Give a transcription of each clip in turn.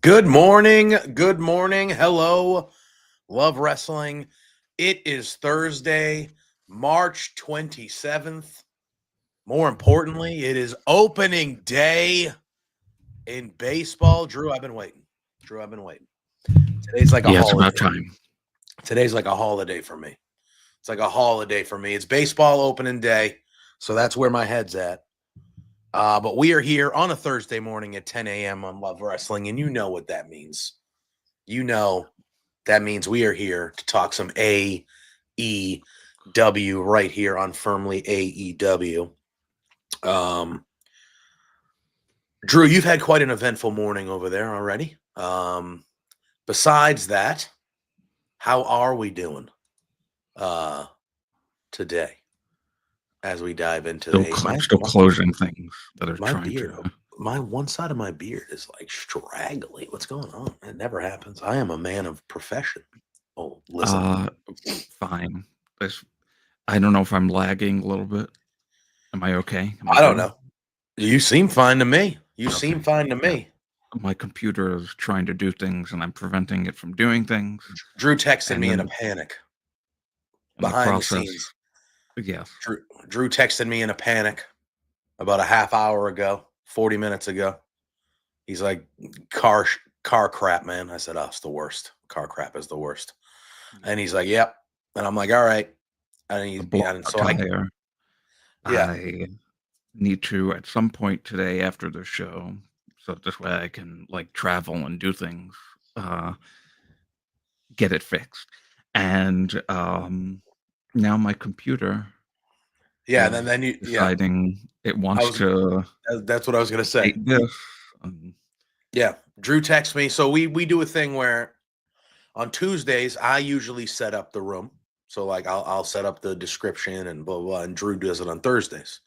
Good morning. Good morning. Hello. Love wrestling. It is Thursday, March 27th. More importantly, it is opening day in baseball. Drew, I've been waiting. Today's like a holiday. It's about time. Today's like a holiday for me. It's like a holiday for me. It's baseball opening day, so that's where my head's at. But we are here on a Thursday morning at 10 a.m. on Love Wrestling, and you know what that means. You know that means we are here to talk some AEW right here on Firmly AEW. Drew, you've had quite an eventful morning over there already. Besides that, how are we doing today? As we dive into still closing things that are trying beard, to. My one side of my beard is like straggly. What's going on? It never happens. I am a man of profession. Oh, listen. Fine. I don't know if I'm lagging a little bit. Am I okay? I don't know. You seem fine to me. Seem fine to me. My computer is trying to do things, and I'm preventing it from doing things. Drew texted me in a panic. Behind the scenes. Yes. Drew texted me in a panic about a half hour ago, 40 minutes ago. He's like, car crap, man. I said, oh, it's the worst. Car crap is the worst. And he's like, yep. And I'm like, all right. And I need to at some point today after the show, so this way I can like travel and do things, get it fixed. And now my computer then you deciding it wants to. That's what I was gonna say. Drew texts me. So we do a thing where on Tuesdays I usually set up the room. So like I'll set up the description and blah blah, and Drew does it on Thursdays.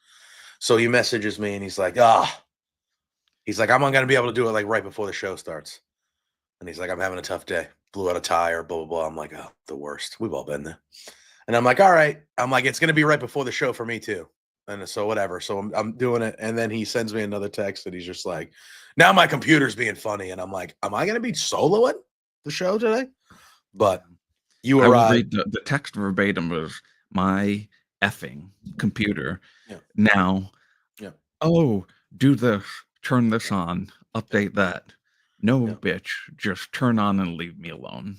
So he messages me and he's like, I'm not gonna be able to do it like right before the show starts. And he's like, I'm having a tough day. Blew out a tire, blah, blah, blah. I'm like, oh, the worst. We've all been there. And I'm like, all right. I'm like, it's going to be right before the show for me too. And so whatever. So I'm doing it. And then he sends me another text and he's just like, now my computer's being funny. And I'm like, am I going to be soloing the show today? But you arrived. The text verbatim was my effing computer. Yeah. Now, do this, turn this on, update that. No, bitch, just turn on and leave me alone.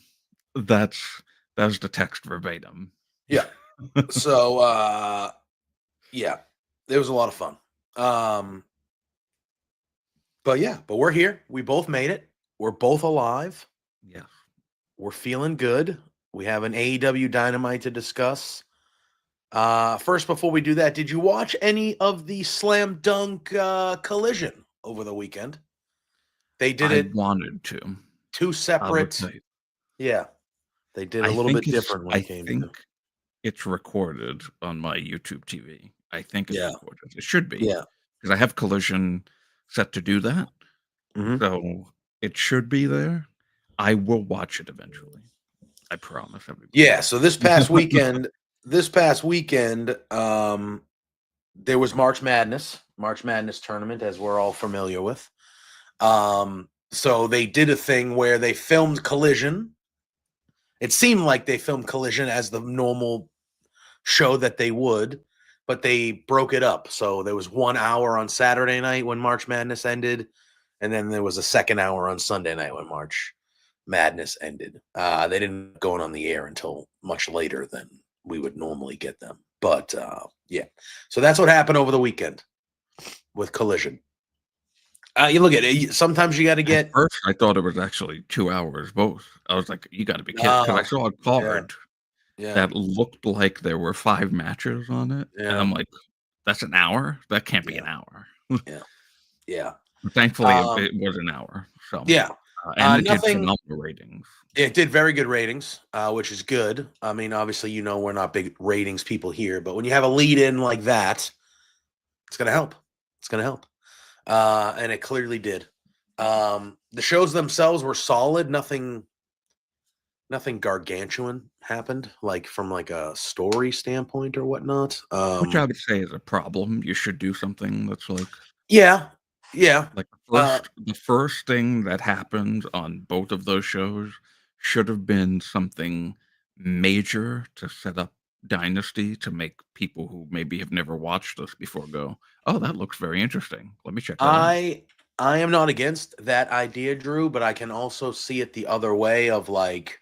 That's the text verbatim. Yeah. So, it was a lot of fun. But we're here. We both made it. We're both alive. Yeah. We're feeling good. We have an AEW Dynamite to discuss. First, before we do that, did you watch any of the Slam Dunk Collision over the weekend? They did it. I wanted to. Two separate. Yeah. They did a little bit different when it came to it. It's recorded on my YouTube TV. I think it's recorded. It should be. Yeah. Because I have Collision set to do that. Mm-hmm. So it should be there. I will watch it eventually. I promise everybody. Yeah. So this past weekend, there was March Madness tournament, as we're all familiar with. So they did a thing where they filmed Collision. It seemed like they filmed Collision as the normal show that they would, but they broke it up. So there was 1 hour on Saturday night when March Madness ended, and then there was a second hour on Sunday night when March Madness ended. They didn't go on the air until much later than we would normally get them. But yeah, so that's what happened over the weekend with Collision. You look at it. Sometimes you got to get. At first, I thought it was actually 2 hours both. I was like, "You got to be kidding!" Because I saw a card that looked like there were 5 matches on it, and I'm like, "That's an hour? That can't be an hour." Yeah. Thankfully, it was an hour. So yeah, and it did phenomenal ratings. It did very good ratings, which is good. I mean, obviously, we're not big ratings people here, but when you have a lead in like that, it's gonna help. It's gonna help, and it clearly did. The shows themselves were solid. Nothing gargantuan happened, like from like a story standpoint or whatnot. Which I would say is a problem. You should do something that's like yeah. Like the first thing that happened on both of those shows should have been something major to set up Dynasty to make people who maybe have never watched this before go, "Oh, that looks very interesting. Let me check that out." I am not against that idea, Drew, but I can also see it the other way of like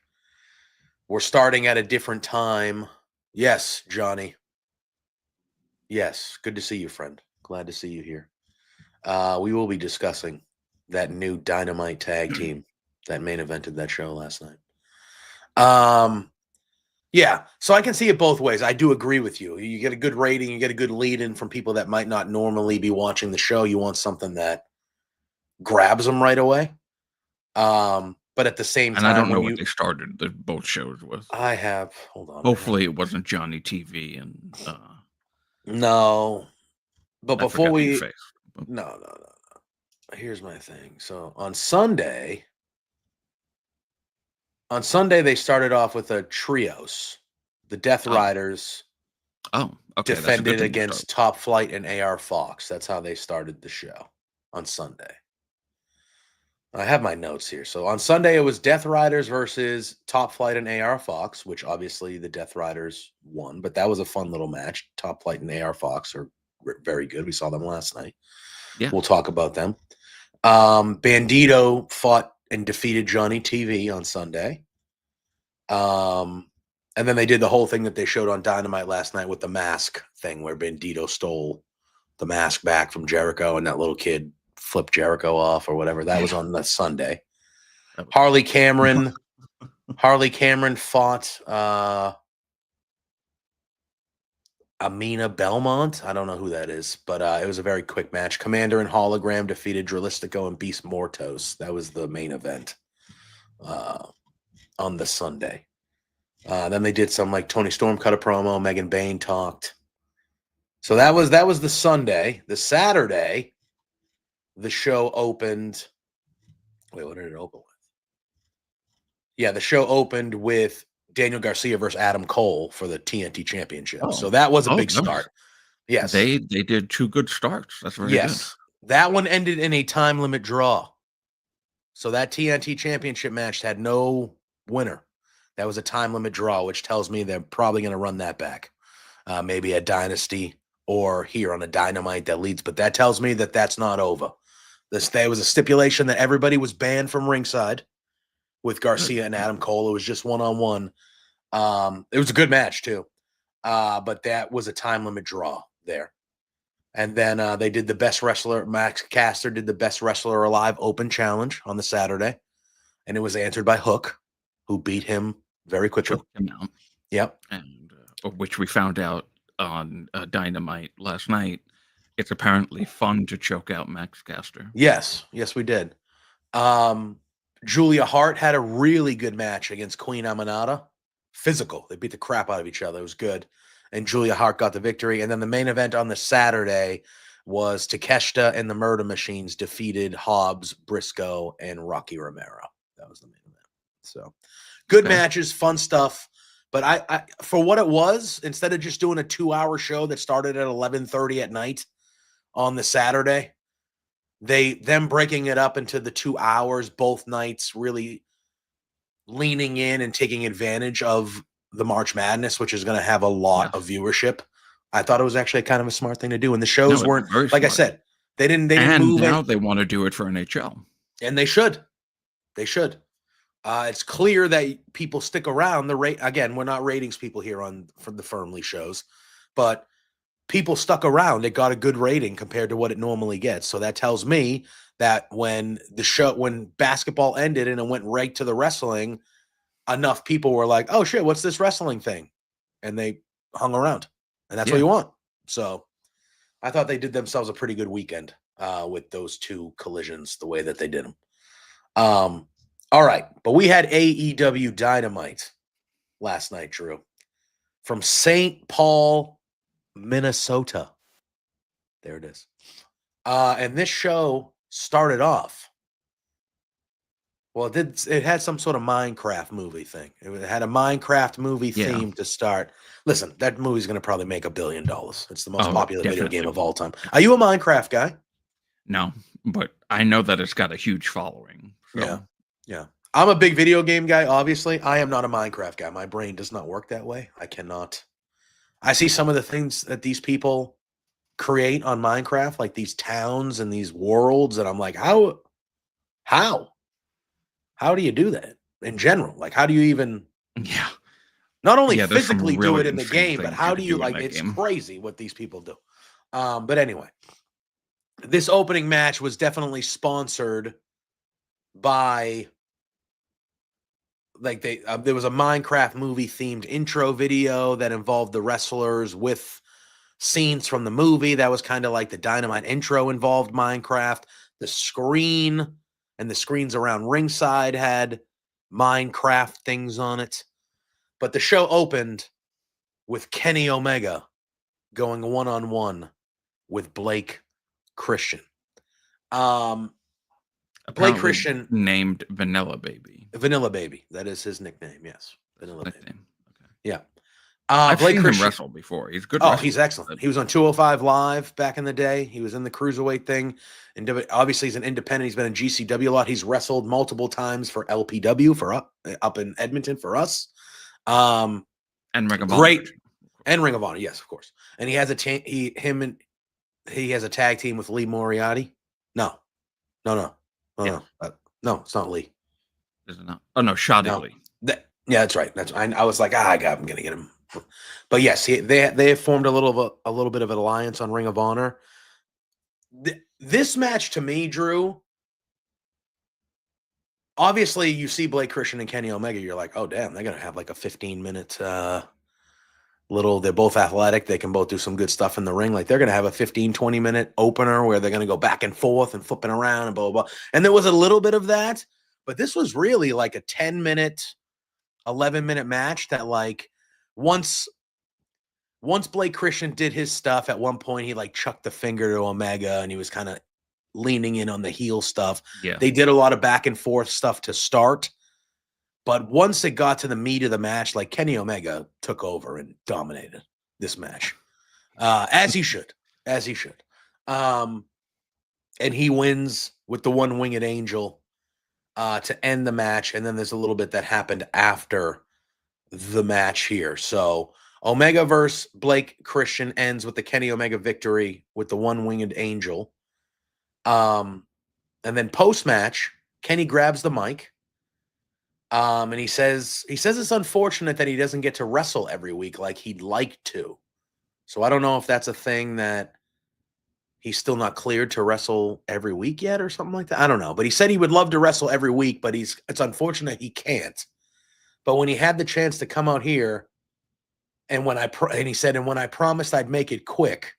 we're starting at a different time. Yes, Johnny. Yes, good to see you, friend. Glad to see you here. We will be discussing that new Dynamite tag team that main evented that show last night. Yeah, so I can see it both ways. I do agree with you. You get a good rating, you get a good lead in from people that might not normally be watching the show. You want something that grabs them right away. But at the same time, and I don't know what they started both shows with. I have. Hold on. Hopefully, it wasn't Johnny TV and. No, but before we. No. Here's my thing. So on Sunday, they started off with a trios. The Death Riders. Okay. Defended against Top Flight and AR Fox. That's how they started the show on Sunday. I have my notes here. So on Sunday, it was Death Riders versus Top Flight and AR Fox, which obviously the Death Riders won, but that was a fun little match. Top Flight and AR Fox are very good. We saw them last night. Yeah. We'll talk about them. Bandito fought and defeated Johnny TV on Sunday. And then they did the whole thing that they showed on Dynamite last night with the mask thing where Bandito stole the mask back from Jericho and that little kid flipped Jericho off or whatever. That was on the Sunday. Harley Cameron fought Amina Belmont. I don't know who that is, but it was a very quick match. Commander and Hologram defeated Dralistico and Beast Mortos. That was the main event on the Sunday. Then they did some like Toni Storm cut a promo. Megan Bayne talked. So that was the Sunday. The Saturday, the show opened. Wait, what did it open with? Yeah, the show opened with Daniel Garcia versus Adam Cole for the TNT Championship. So that was a big start. Yes, they did 2 good starts. That's very good. That one ended in a time limit draw. So that TNT Championship match had no winner. That was a time limit draw, which tells me they're probably going to run that back, maybe at Dynasty or here on a Dynamite that leads. But that tells me that that's not over. There was a stipulation that everybody was banned from ringside with Garcia and Adam Cole. It was just one-on-one. It was a good match too, but that was a time limit draw there. And then they did the best wrestler. Max Caster did the best wrestler alive open challenge on the Saturday, and it was answered by Hook, who beat him very quickly. Yep. And which we found out on Dynamite last night. It's apparently fun to choke out Max Caster. Yes, we did. Julia Hart had a really good match against Queen Aminata. Physical. They beat the crap out of each other. It was good. And Julia Hart got the victory. And then the main event on the Saturday was Takeshita and the Murder Machines defeated Hobbs, Briscoe, and Rocky Romero. That was the main event. So good matches, fun stuff. But I for what it was, instead of just doing a 2-hour show that started at 11:30 at night on the Saturday, them breaking it up into the 2 hours both nights, really leaning in and taking advantage of the March Madness, which is going to have a lot of viewership. I thought it was actually kind of a smart thing to do. And the shows weren't, like I said, they didn't move. And now they want to do it for NHL. And they should. It's clear that people stick around. Again, we're not ratings people here for the Firmly shows, but people stuck around. It got a good rating compared to what it normally gets. So that tells me that when basketball ended and it went right to the wrestling, enough people were like, oh shit, what's this wrestling thing? And they hung around, and that's what you want. So I thought they did themselves a pretty good weekend with those two collisions, the way that they did them. All right. But we had AEW Dynamite last night, Drew, from St. Paul, Minnesota. There it is. And this show started off. Well, it had some sort of Minecraft movie thing. It had a Minecraft movie theme to start. Listen, that movie's going to probably make $1 billion. It's the most popular video game of all time. Are you a Minecraft guy? No, but I know that it's got a huge following. So. Yeah. I'm a big video game guy, obviously. I am not a Minecraft guy. My brain does not work that way. I cannot. I see some of the things that these people create on Minecraft, like these towns and these worlds, and I'm like, how do you do that in general? Like, how do you even not only physically do it in the game, but how do you, like, it's crazy what these people do. But anyway, this opening match was definitely sponsored by, like, there was a Minecraft movie themed intro video that involved the wrestlers with scenes from the movie. That was kind of like the Dynamite intro involved Minecraft. The screen and the screens around ringside had Minecraft things on it. But the show opened with Kenny Omega going one-on-one with Blake Christian. Blake Christian named Vanilla Baby. Vanilla Baby. That is his nickname, yes. Vanilla Baby. Okay. Yeah. I've seen him wrestle before. He's good. Oh, he's excellent. He was on 205 Live back in the day. He was in the Cruiserweight thing. And obviously, he's an independent. He's been in GCW a lot. He's wrestled multiple times for LPW, for up in Edmonton for us. And Ring of Honor. Great. And Ring of Honor, yes, of course. And he has he has a tag team with Lee Moriarty. No, it's not Lee. Is it not? Oh, no, Shoddy Lee. Yeah, that's right. I was like, I'm going to get him. But yes, they have formed a little bit of an alliance on Ring of Honor. This match, to me, Drew, obviously you see Blake Christian and Kenny Omega, you're like, oh damn, they're gonna have like a 15-minute they're both athletic, they can both do some good stuff in the ring. Like, they're gonna have a 15-20 minute opener where they're gonna go back and forth and flipping around and blah blah blah. And there was a little bit of that, but this was really like a 10-minute, 11-minute match that, like, once Blake Christian did his stuff, at one point he like chucked the finger to Omega and he was kind of leaning in on the heel stuff. Yeah. They did a lot of back and forth stuff to start. But once it got to the meat of the match, like, Kenny Omega took over and dominated this match. As he should. And he wins with the one-winged angel to end the match. And then there's a little bit that happened after the match here. So Omega versus Blake Christian ends with the Kenny Omega victory with the one-winged angel. And then post-match, Kenny grabs the mic. And he says it's unfortunate that he doesn't get to wrestle every week like he'd like to. So I don't know if that's a thing that he's still not cleared to wrestle every week yet or something like that. I don't know. But he said he would love to wrestle every week, but it's unfortunate he can't. But when he had the chance to come out here, and when I promised I'd make it quick,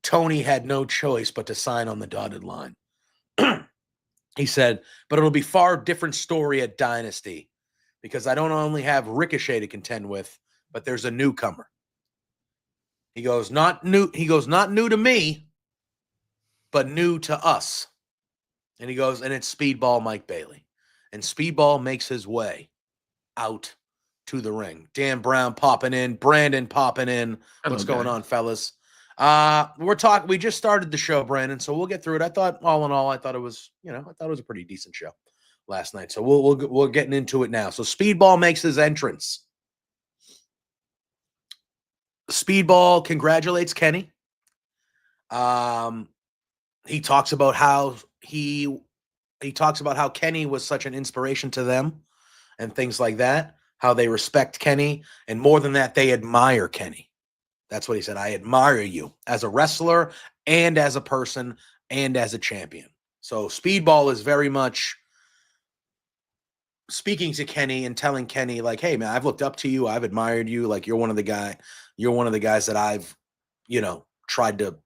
Toni had no choice but to sign on the dotted line. He said, but it'll be far different story at Dynasty because I don't only have Ricochet to contend with, but there's a newcomer. He goes, not new to me, but new to us. And he goes, and it's Speedball Mike Bailey. And Speedball makes his way out to the ring. Dan Brown popping in, Brandon popping in. What's going on, fellas? We just started the show, Brandon, so we'll get through it. I thought, all in all, it was a pretty decent show last night. So we're getting into it now. So Speedball makes his entrance. Speedball congratulates Kenny. He talks about how Kenny was such an inspiration to them and things like that, how they respect Kenny, and more than that, they admire Kenny. That's what he said. I admire you as a wrestler and as a person and as a champion. So Speedball is very much speaking to Kenny and telling Kenny, like, hey, man, I've looked up to you. I've admired you. Like, you're one of the guys that I've, tried to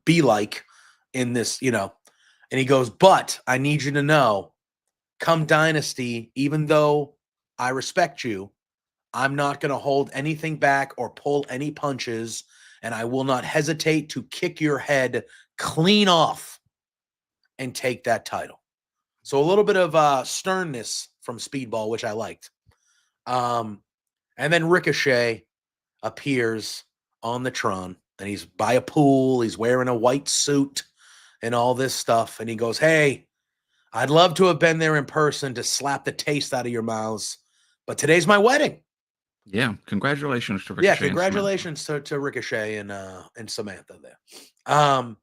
be like in this, And he goes, but I need you to know, come Dynasty, even though I respect you, I'm not going to hold anything back or pull any punches, and I will not hesitate to kick your head clean off and take that title. So a little bit of sternness from Speedball, which I liked. And then Ricochet appears on the Tron, and he's by a pool. He's wearing a white suit and all this stuff. And he goes, hey, I'd love to have been there in person to slap the taste out of your mouths, but today's my wedding. Yeah, congratulations to Ricochet. Yeah, congratulations to Ricochet and Samantha there.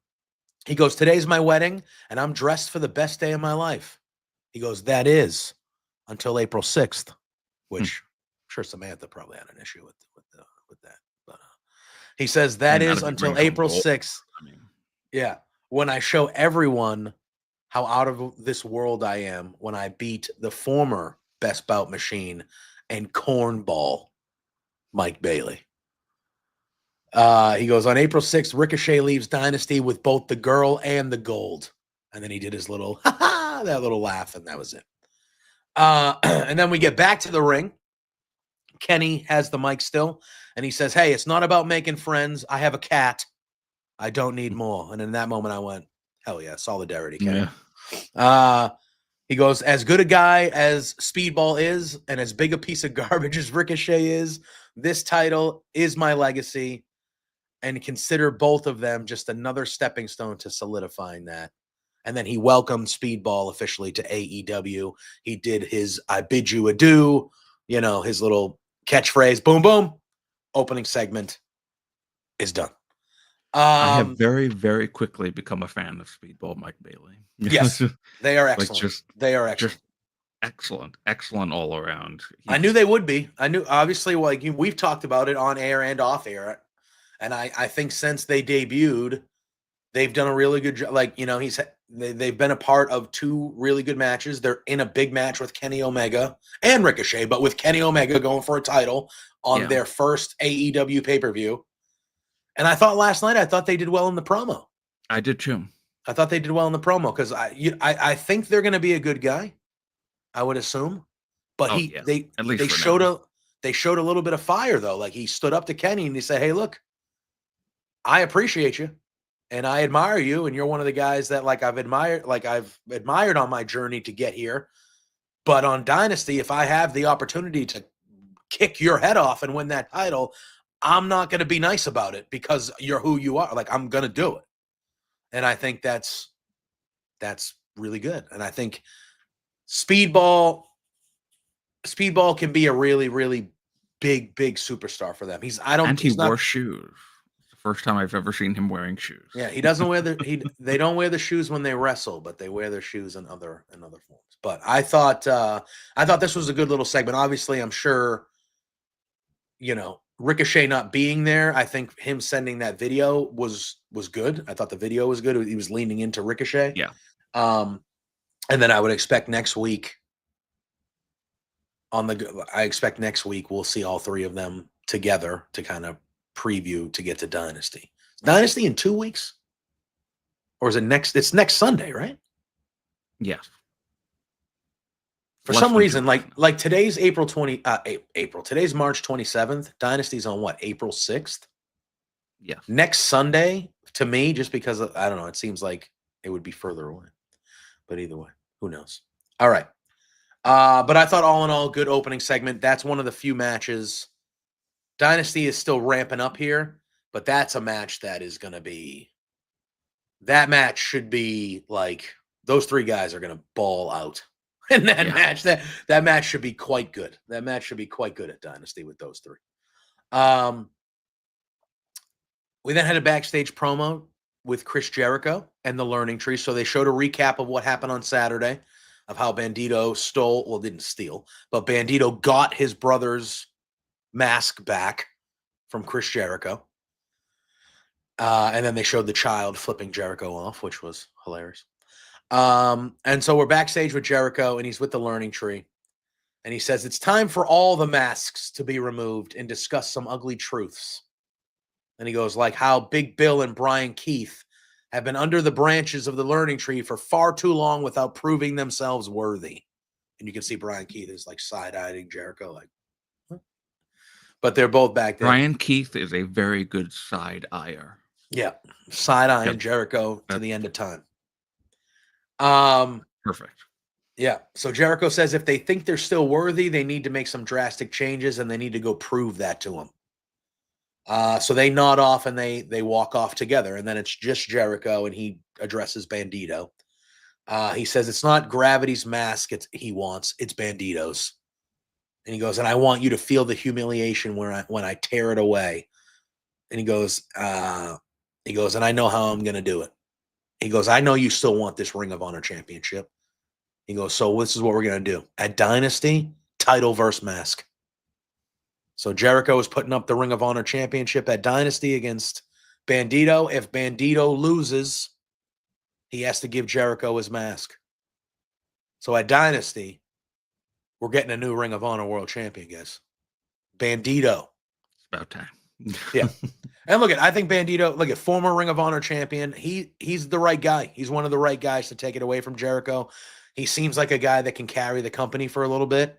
He goes, today's my wedding, and I'm dressed for the best day of my life. He goes, that is until April 6th, which I'm sure Samantha probably had an issue with that. But he says that is until April 6th. Yeah, when I show everyone how out of this world I am when I beat the former Best Bout Machine and Cornball Mike Bailey. He goes, on April 6th, Ricochet leaves Dynasty with both the girl and the gold. And then he did his little, that little laugh, and that was it. And then we get back to the ring. Kenny has the mic still, and he says, hey, it's not about making friends. I have a cat. I don't need more. And in that moment, I went, hell yeah, solidarity, Kenny. Yeah. He goes, as good a guy as Speedball is and as big a piece of garbage as Ricochet is, this title is my legacy, and consider both of them just another stepping stone to solidifying that. And then he welcomed Speedball officially to AEW. He did his I bid you adieu, his little catchphrase, boom, boom. Opening segment is done. I have very, very quickly become a fan of Speedball Mike Bailey. Yes, they are excellent. They are excellent. Just excellent all around. I knew they would be. I knew, obviously, we've talked about it on air and off air. And I think since they debuted, they've done a really good job. They've been a part of 2 really good matches. They're in a big match with Kenny Omega and Ricochet, but with Kenny Omega going for a title on their first AEW pay-per-view. And I thought last night, they did well in the promo. I did too. I thought they did well in the promo because I think they're going to be a good guy. I would assume, but they showed a little bit of fire though. Like he stood up to Kenny and he said, "Hey, look, I appreciate you and I admire you, and you're one of the guys that I've admired on my journey to get here. But on Dynasty, if I have the opportunity to kick your head off and win that title, I'm not going to be nice about it because you're who you are. I'm going to do it." And I think that's really good. And I think Speedball can be a really, really big superstar for them. He wore shoes. The first time I've ever seen him wearing shoes. Yeah, he doesn't wear they don't wear the shoes when they wrestle, but they wear their shoes in other forms. But I thought this was a good little segment. Obviously, I'm sure, Ricochet not being there, I think him sending that video was good. I thought the video was good. He was leaning into Ricochet. Yeah. And then I would expect next week we'll see all 3 of them together to kind of preview to get to Dynasty. Dynasty in 2 weeks? Or is it it's next Sunday, right? Yeah. For some reason, like today's today's March 27th. Dynasty's on what, April 6th? Yeah. Next Sunday, to me, just because I don't know, it seems like it would be further away. But either way, who knows? All right. But I thought all in all, good opening segment. That's one of the few matches. Dynasty is still ramping up here, but that's a match that is going to be. That match should be those 3 guys are going to ball out. In that match, that match should be quite good. That match should be quite good at Dynasty with those 3. We then had a backstage promo with Chris Jericho and the Learning Tree. So they showed a recap of what happened on Saturday, of how Bandito didn't steal, but Bandito got his brother's mask back from Chris Jericho. And then they showed the child flipping Jericho off, which was hilarious. And so we're backstage with Jericho, and he's with the learning tree. And he says, it's time for all the masks to be removed and discuss some ugly truths. And he goes, like how Big Bill and Brian Keith have been under the branches of the learning tree for far too long without proving themselves worthy. And you can see Brian Keith is like side-eyeing Jericho, like, huh? But they're both back there. Brian Keith is a very good side-eyer. Yeah, side-eyeing Jericho to the end of time. Perfect. Yeah. So Jericho says if they think they're still worthy, they need to make some drastic changes, and they need to go prove that to him. So they nod off and they walk off together, and then it's just Jericho, and he addresses Bandito. He says it's not Gravity's mask it's Bandito's. And he goes, and I want you to feel the humiliation when I tear it away. And he goes, and I know how I'm going to do it. He goes, I know you still want this Ring of Honor championship. He goes, so this is what we're going to do. At Dynasty, title versus mask. So Jericho is putting up the Ring of Honor championship at Dynasty against Bandito. If Bandito loses, he has to give Jericho his mask. So at Dynasty, we're getting a new Ring of Honor world champion, guys. Bandito. It's about time. Yeah. And I think Bandito, former Ring of Honor champion, he's the right guy. He's one of the right guys to take it away from Jericho. He seems like a guy that can carry the company for a little bit.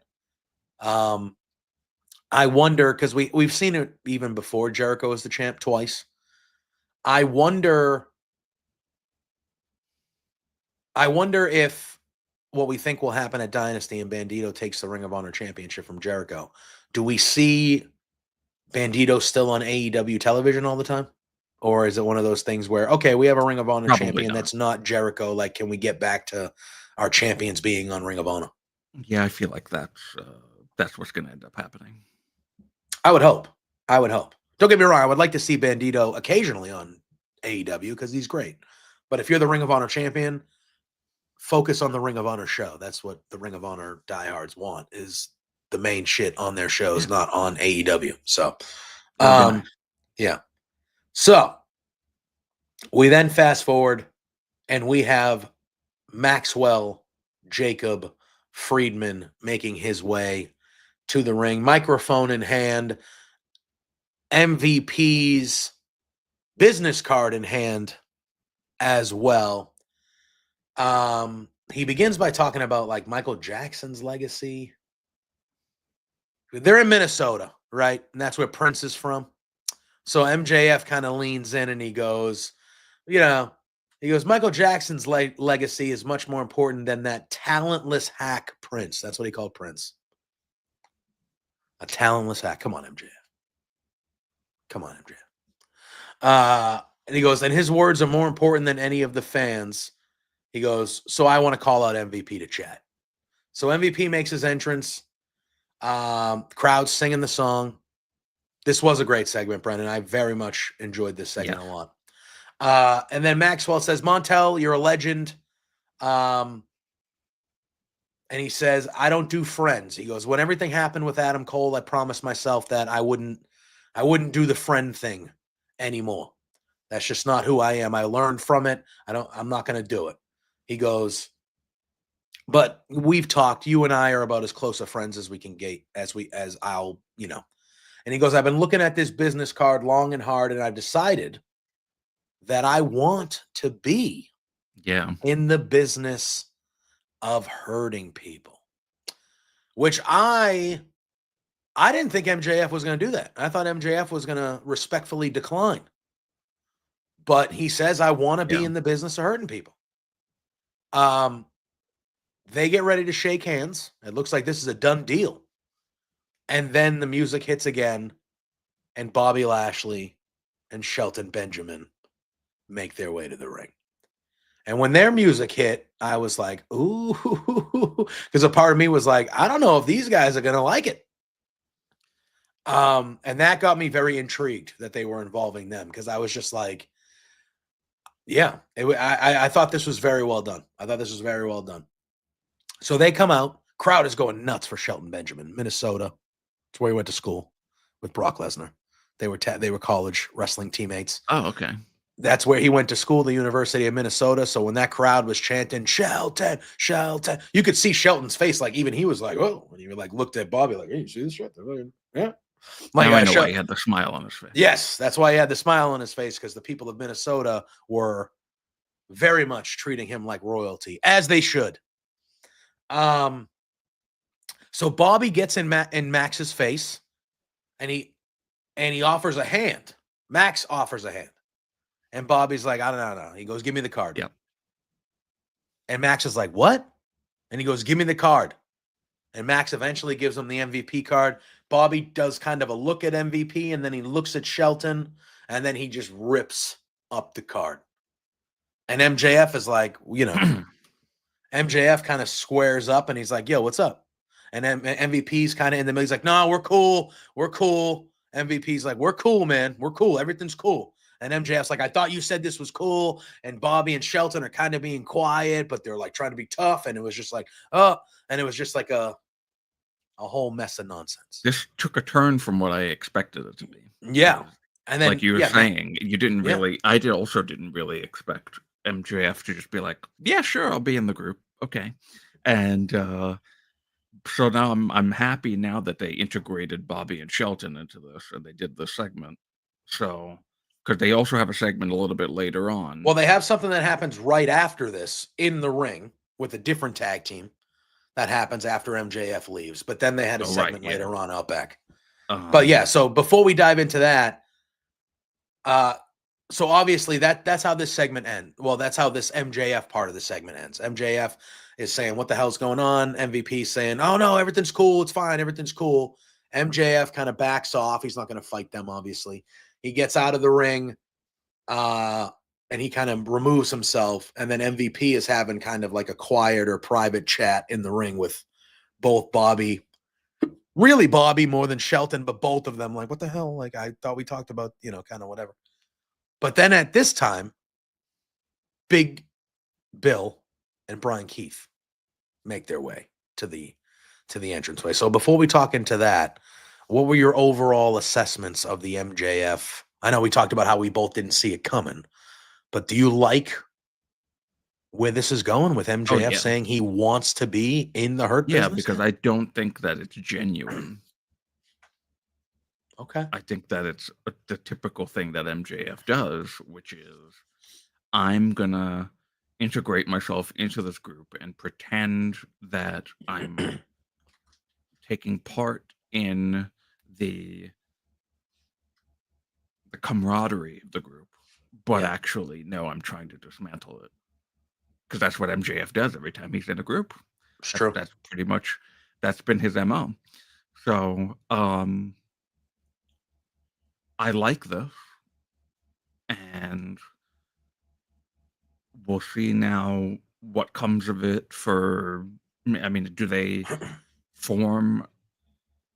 I wonder, because we've seen it even before Jericho was the champ twice. I wonder if what we think will happen at Dynasty and Bandito takes the Ring of Honor championship from Jericho. Do we see Bandito still on AEW television all the time? Or is it one of those things where, okay, we have a Ring of Honor champion that's not Jericho. Like, can we get back to our champions being on Ring of Honor? Yeah, I feel like that's what's going to end up happening. I would hope. Don't get me wrong. I would like to see Bandito occasionally on AEW because he's great. But if you're the Ring of Honor champion, focus on the Ring of Honor show. That's what the Ring of Honor diehards want, is the main shit on their shows, not on AEW. So, yeah. So we then fast forward and we have Maxwell Jacob Friedman making his way to the ring, microphone in hand, MVP's business card in hand as well. He begins by talking about like Michael Jackson's legacy. They're in Minnesota, right? And that's where Prince is from. So MJF kind of leans in and he goes, Michael Jackson's legacy is much more important than that talentless hack Prince. That's what he called Prince. A talentless hack. Come on, MJF. And he goes, and his words are more important than any of the fans. He goes, so I want to call out MVP to chat. So MVP makes his entrance. Crowd singing the song. This was a great segment, Brendan. I very much enjoyed this segment a lot. And then Maxwell says, Montel, you're a legend. And he says, I don't do friends. He goes, when everything happened with Adam Cole, I promised myself that I wouldn't do the friend thing anymore. That's just not who I am. I learned from it. I'm not going to do it. He goes, but we've talked, you and I are about as close of friends as we can get, as I'll. And he goes, I've been looking at this business card long and hard, and I've decided that I want to be in the business of hurting people, which I didn't think MJF was going to do that. I thought MJF was going to respectfully decline. But he says, I want to be in the business of hurting people. They get ready to shake hands. It looks like this is a done deal. And then the music hits again, and Bobby Lashley and Shelton Benjamin make their way to the ring. And when their music hit, I was like, ooh, because a part of me was like, I don't know if these guys are going to like it. And that got me very intrigued that they were involving them, because I was just like, I thought this was very well done. So they come out. Crowd is going nuts for Shelton Benjamin, Minnesota. It's where he went to school with Brock Lesnar. They were college wrestling teammates. Oh, okay. That's where he went to school, the University of Minnesota. So when that crowd was chanting Shelton, Shelton, you could see Shelton's face. Like even he was like, "Oh," and he like looked at Bobby like, "Hey, you see this shit?" Yeah. Like, now I know why he had the smile on his face. Yes, that's why he had the smile on his face, because the people of Minnesota were very much treating him like royalty, as they should. So Bobby gets in Max's face, and he offers a hand. Max offers a hand, and Bobby's like, "I don't know." He goes, "Give me the card." Yep. And Max is like, "What?" And he goes, "Give me the card." And Max eventually gives him the MVP card. Bobby does kind of a look at MVP, and then he looks at Shelton, and then he just rips up the card. And MJF is like, MJF kind of squares up, and he's like, "Yo, what's up?" And MVP's kind of in the middle. He's like, "No, we're cool. We're cool." MVP's like, "We're cool, man. We're cool. Everything's cool." And MJF's like, "I thought you said this was cool." And Bobby and Shelton are kind of being quiet, but they're like trying to be tough. And it was just like, and it was just like a whole mess of nonsense. This took a turn from what I expected it to be. Yeah. And then, like you were saying, you didn't really, I also didn't really expect MJF to just be like, "Yeah, sure, I'll be in the group." Okay. And so now I'm happy now that they integrated Bobby and Shelton into this, and they did this segment. So, because they also have a segment a little bit later on. Well, they have something that happens right after this in the ring with a different tag team that happens after MJF leaves. But then they had a segment later on out back. But yeah, so before we dive into that, so obviously that's how this segment ends. Well, that's how this MJF part of the segment ends. MJF is saying, "What the hell's going on?" MVP saying, "Oh no, everything's cool. It's fine. Everything's cool." MJF kind of backs off. He's not going to fight them, obviously. He gets out of the ring, and he kind of removes himself. And then MVP is having kind of like a quiet or private chat in the ring with both Bobby. Really Bobby more than Shelton, but both of them like, "What the hell? Like, I thought we talked about, kind of whatever." But then at this time, Big Bill and Brian Keith make their way to the entranceway. So before we talk into that, what were your overall assessments of the MJF? I know we talked about how we both didn't see it coming, but do you like where this is going with MJF saying he wants to be in the Hurt business? Yeah, because I don't think that it's genuine. Okay. I think that it's the typical thing that MJF does, which is, I'm going to integrate myself into this group and pretend that I'm taking part in the camaraderie of the group, but actually, no, I'm trying to dismantle it. Because that's what MJF does every time he's in a group. It's true. That's pretty much, that's been his MO. So, I like this, and we'll see now what comes of it. I mean, do they form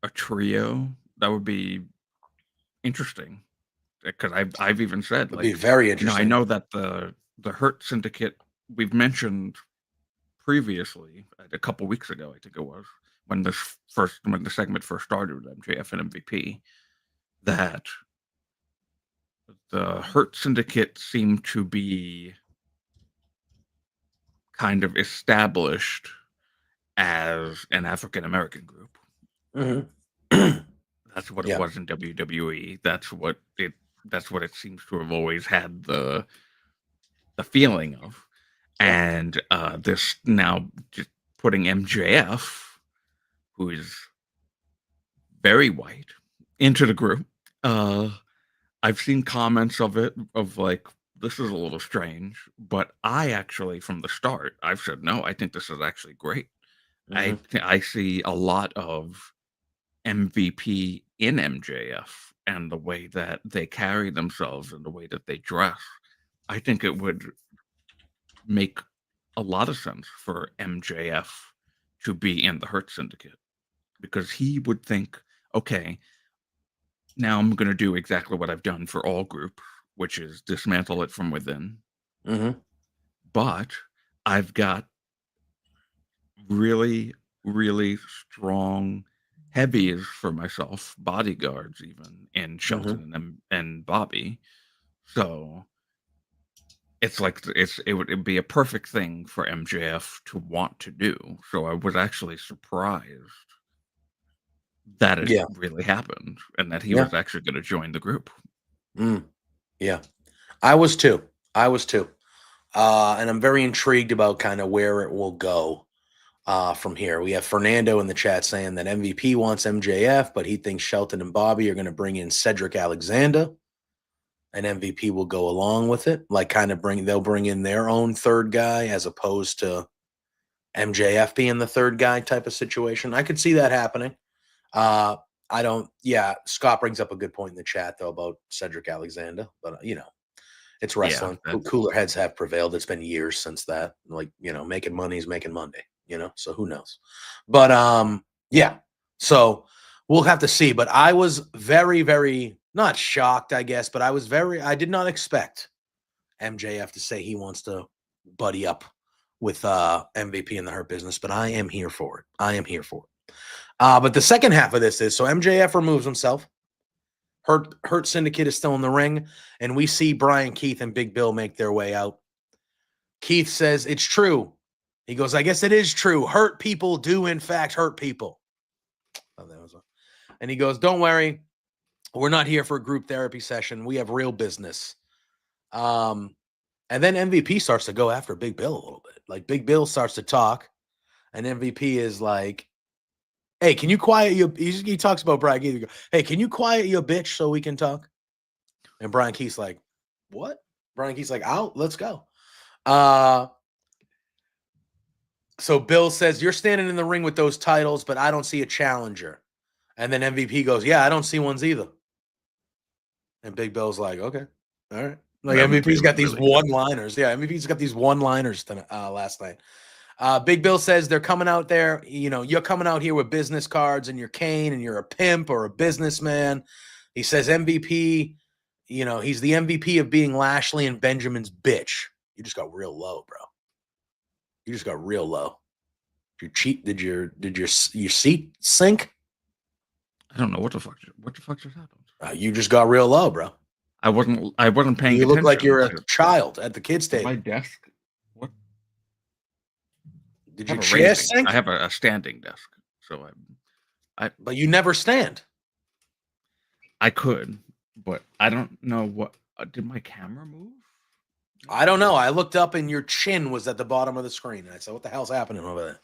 a trio? That would be interesting, because I've even said, it'd be very interesting. I know that the Hurt Syndicate, we've mentioned previously, a couple weeks ago, I think it was, when the segment first started with MJF and MVP, that the Hurt Syndicate seemed to be kind of established as an African American group. Mm-hmm. That's what it was in WWE. That's what it seems to have always had the feeling of. And this now just putting MJF, who is very white, into the group. I've seen comments of it, of like, this is a little strange, but I actually, from the start, I've said, no, I think this is actually great. Mm-hmm. I see a lot of MVP in MJF, and the way that they carry themselves and the way that they dress. I think it would make a lot of sense for MJF to be in the Hurt Syndicate, because he would think, okay, now I'm going to do exactly what I've done for all groups, which is dismantle it from within. Mm-hmm. But I've got really, really strong heavies for myself, bodyguards even, and Shelton and Bobby. So it's like it'd be a perfect thing for MJF to want to do. So I was actually surprised that it really happened and that he was actually going to join the group. Yeah, I was too. And I'm very intrigued about kind of where it will go from here. We have Fernando in the chat saying that MVP wants MJF, but he thinks Shelton and Bobby are going to bring in Cedric Alexander, and MVP will go along with it. Like they'll bring in their own third guy as opposed to MJF being the third guy type of situation. I could see that happening. Scott brings up a good point in the chat though about Cedric Alexander, but it's wrestling. Cooler heads have prevailed. It's been years since that. Like, making money is making Monday, so who knows? But so we'll have to see. But I was very, very not shocked, I guess, but I did not expect MJF to say he wants to buddy up with MVP in the Hurt Business, but I am here for it. But the second half of this is, so MJF removes himself. Hurt Syndicate is still in the ring, and we see Brian Keith and Big Bill make their way out. Keith says, it's true. He goes, I guess it is true. Hurt people do, in fact, hurt people. And he goes, don't worry. We're not here for a group therapy session. We have real business. And then MVP starts to go after Big Bill a little bit. Like, Big Bill starts to talk, and MVP is like, hey, can you quiet your... He talks about Brian Keith. Hey, can you quiet your bitch so we can talk? And Brian Keith's like, what? Brian Keith's like, out, let's go. So Bill says, you're standing in the ring with those titles, but I don't see a challenger. And then MVP goes, yeah, I don't see ones either. And Big Bill's like, okay, all right. Like, MVP's got these one-liners. Yeah, MVP's got these one-liners last night. Big Bill says they're coming out there. You're coming out here with business cards and you're Kane and you're a pimp or a businessman. He says MVP, he's the MVP of being Lashley and Benjamin's bitch. You just got real low, bro. You just got real low. Did your seat sink? I don't know what the fuck just happened. You just got real low, bro. I wasn't paying attention. You look like you're a child at the kids' table. My desk. What? Did your chair sink? I have a standing desk, so But you never stand. I could, but I don't know what. Did my camera move? I don't know. I looked up and your chin was at the bottom of the screen, and I said, "What the hell's happening over there?"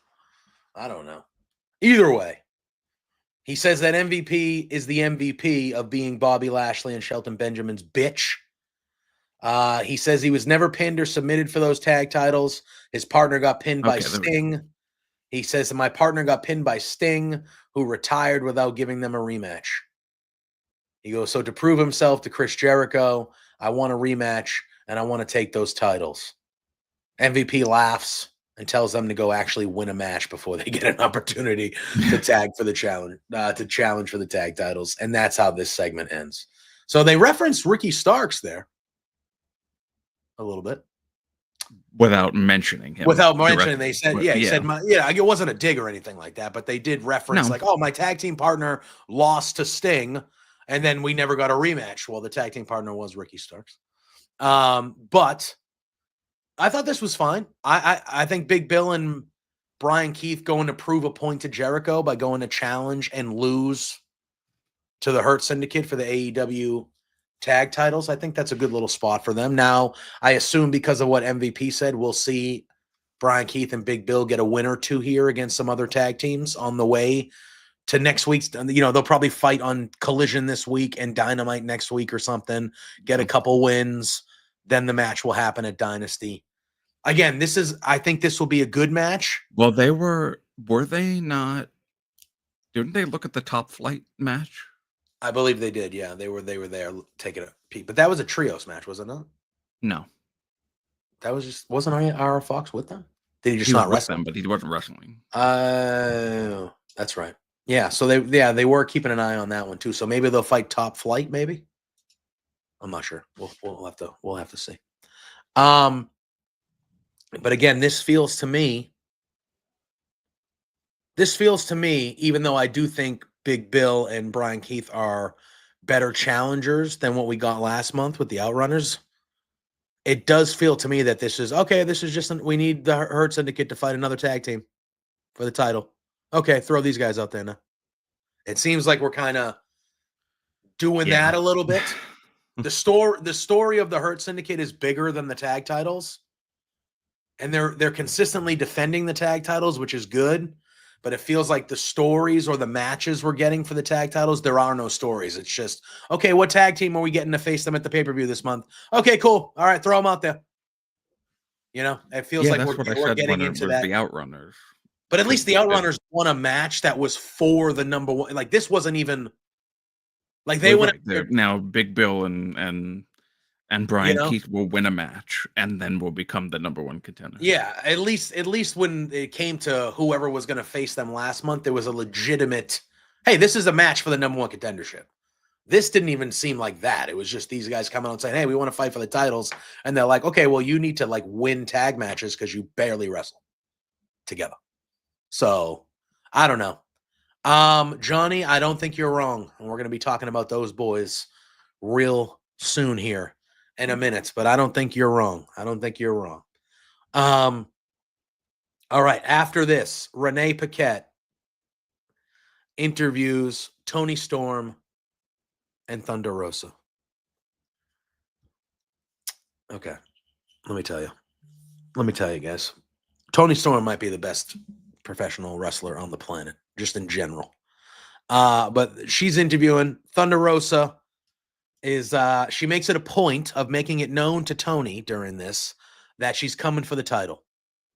I don't know. Either way, he says that MVP is the MVP of being Bobby Lashley and Shelton Benjamin's bitch. He says he was never pinned or submitted for those tag titles. His partner got pinned by Sting. He says that my partner got pinned by Sting, who retired without giving them a rematch. He goes, so to prove himself to Chris Jericho, I want a rematch, and I want to take those titles. MVP laughs and tells them to go actually win a match before they get an opportunity to tag for the challenge, to challenge for the tag titles. And that's how this segment ends. So they referenced Ricky Starks there a little bit. Without mentioning him. Without mentioning, they said, he said, it wasn't a dig or anything like that, but they did reference my tag team partner lost to Sting, and then we never got a rematch. Well, the tag team partner was Ricky Starks. But I thought this was fine. I think Big Bill and Brian Keith going to prove a point to Jericho by going to challenge and lose to the Hurt Syndicate for the AEW tag titles. I think that's a good little spot for them. Now, I assume because of what MVP said, we'll see Brian Keith and Big Bill get a win or two here against some other tag teams on the way to next week's. They'll probably fight on Collision this week and Dynamite next week or something, get a couple wins. Then the match will happen at Dynasty. Again, I think this will be a good match. Well, were they not? Didn't they look at the Top Flight match? I believe they did. Yeah, they were there taking a peek. But that was a trios match, was it not? No, that was wasn't R.R. Fox with them? Did he just not wrestle? Them, but he wasn't wrestling. That's right. Yeah, so they were keeping an eye on that one too. So maybe they'll fight Top Flight. Maybe I'm not sure. We'll have to see. But again, this feels to me, even though I do think Big Bill and Brian Keith are better challengers than what we got last month with the Outrunners, it does feel to me that this is okay. This is just we need the Hurt Syndicate to fight another tag team for the title. Okay, throw these guys out there now. It seems like we're kind of doing that a little bit. The story of the Hurt Syndicate is bigger than the tag titles, and they're consistently defending the tag titles, which is good. But it feels like the stories or the matches we're getting for the tag titles, there are no stories. It's just, okay, what tag team are we getting to face them at the pay-per-view this month? Okay, cool. All right, throw them out there. You know, it feels like we're getting into that. The Outrunners. But at least the Outrunners won a match that was for the number one. Like, this wasn't even like they went. Now Big Bill and Brian Keith will win a match and then will become the number one contender. Yeah, at least when it came to whoever was going to face them last month, there was a legitimate, hey, this is a match for the number one contendership. This didn't even seem like that. It was just these guys coming out and saying, hey, we want to fight for the titles. And they're like, okay, well, you need to like win tag matches because you barely wrestle together. So I don't know. Johnny, I don't think you're wrong. And we're going to be talking about those boys real soon here in a minute, but I don't think you're wrong. All right. After this, Renee Paquette interviews Toni Storm and Thunder Rosa. Okay. Let me tell you, guys. Toni Storm might be the best professional wrestler on the planet, just in general. But she's interviewing Thunder Rosa. She makes it a point of making it known to Toni during this that she's coming for the title.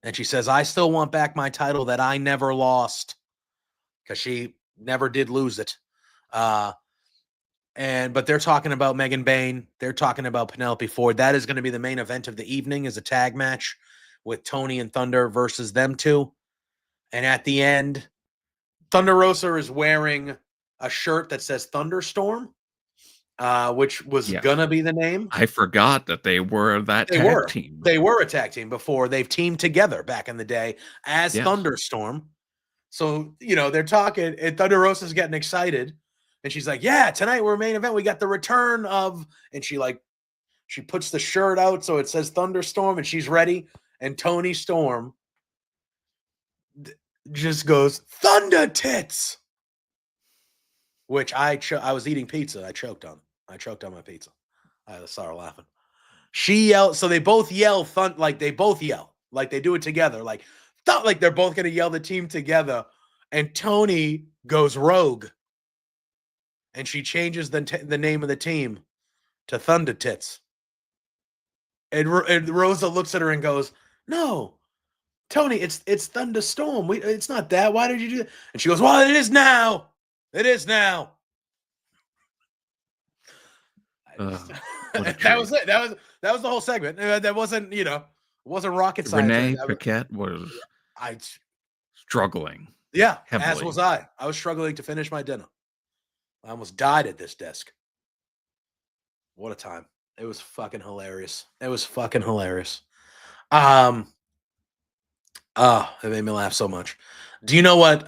And she says, I still want back my title that I never lost, because she never did lose it. But they're talking about Megan Bayne. They're talking about Penelope Ford. That is going to be the main event of the evening, is a tag match with Toni and Thunder versus them two. And at the end, Thunder Rosa is wearing a shirt that says Thunderstorm, which was gonna be the name. I forgot that they were tag team. They were a tag team before. They've teamed together back in the day as Thunderstorm. So, they're talking, and Thunder Rosa's getting excited. And she's like, yeah, tonight we're main event. We got the return of, and she puts the shirt out so it says Thunderstorm, and she's ready. And Toni Storm just goes, Thunder Tits, which I was eating pizza. I choked on my pizza. I saw her laughing. She yelled. So they both yell like they do it together. Like they're both going to yell the team together. And Toni goes rogue. And she changes the name of the team to Thunder Tits. And Rosa looks at her and goes, no, Toni, it's Thunderstorm. It's not that. Why did you do that? And she goes, well, it is now. It is now. That was it. That was the whole segment. That wasn't, wasn't rocket science. Renee Paquette was struggling. Yeah, heavily. As was I. I was struggling to finish my dinner. I almost died at this desk. What a time. It was fucking hilarious. It made me laugh so much. Do you know what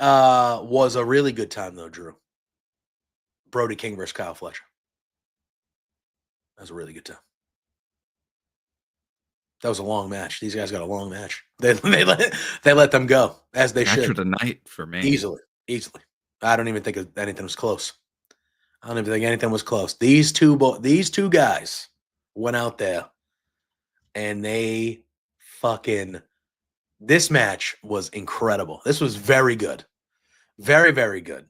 was a really good time, though, Drew? Brody King versus Kyle Fletcher. That was a really good time. That was a long match. These guys got a long match. They let them go, as they should. Match of the night for me. Easily. I don't even think anything was close. These two guys went out there, and they fucking... This match was incredible. This was very good. Very, very good.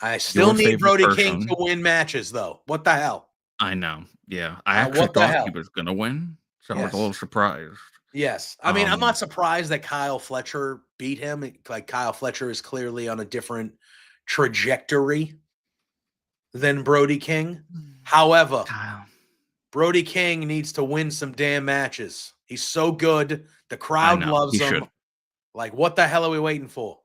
I still need Brody King to win matches, though. What the hell? I know. Yeah. I actually thought he was going to win, so I was a little surprised. Yes. I mean, I'm not surprised that Kyle Fletcher beat him. Like, Kyle Fletcher is clearly on a different trajectory than Brody King. However, Brody King needs to win some damn matches. He's so good. The crowd loves him. Should. Like, what the hell are we waiting for?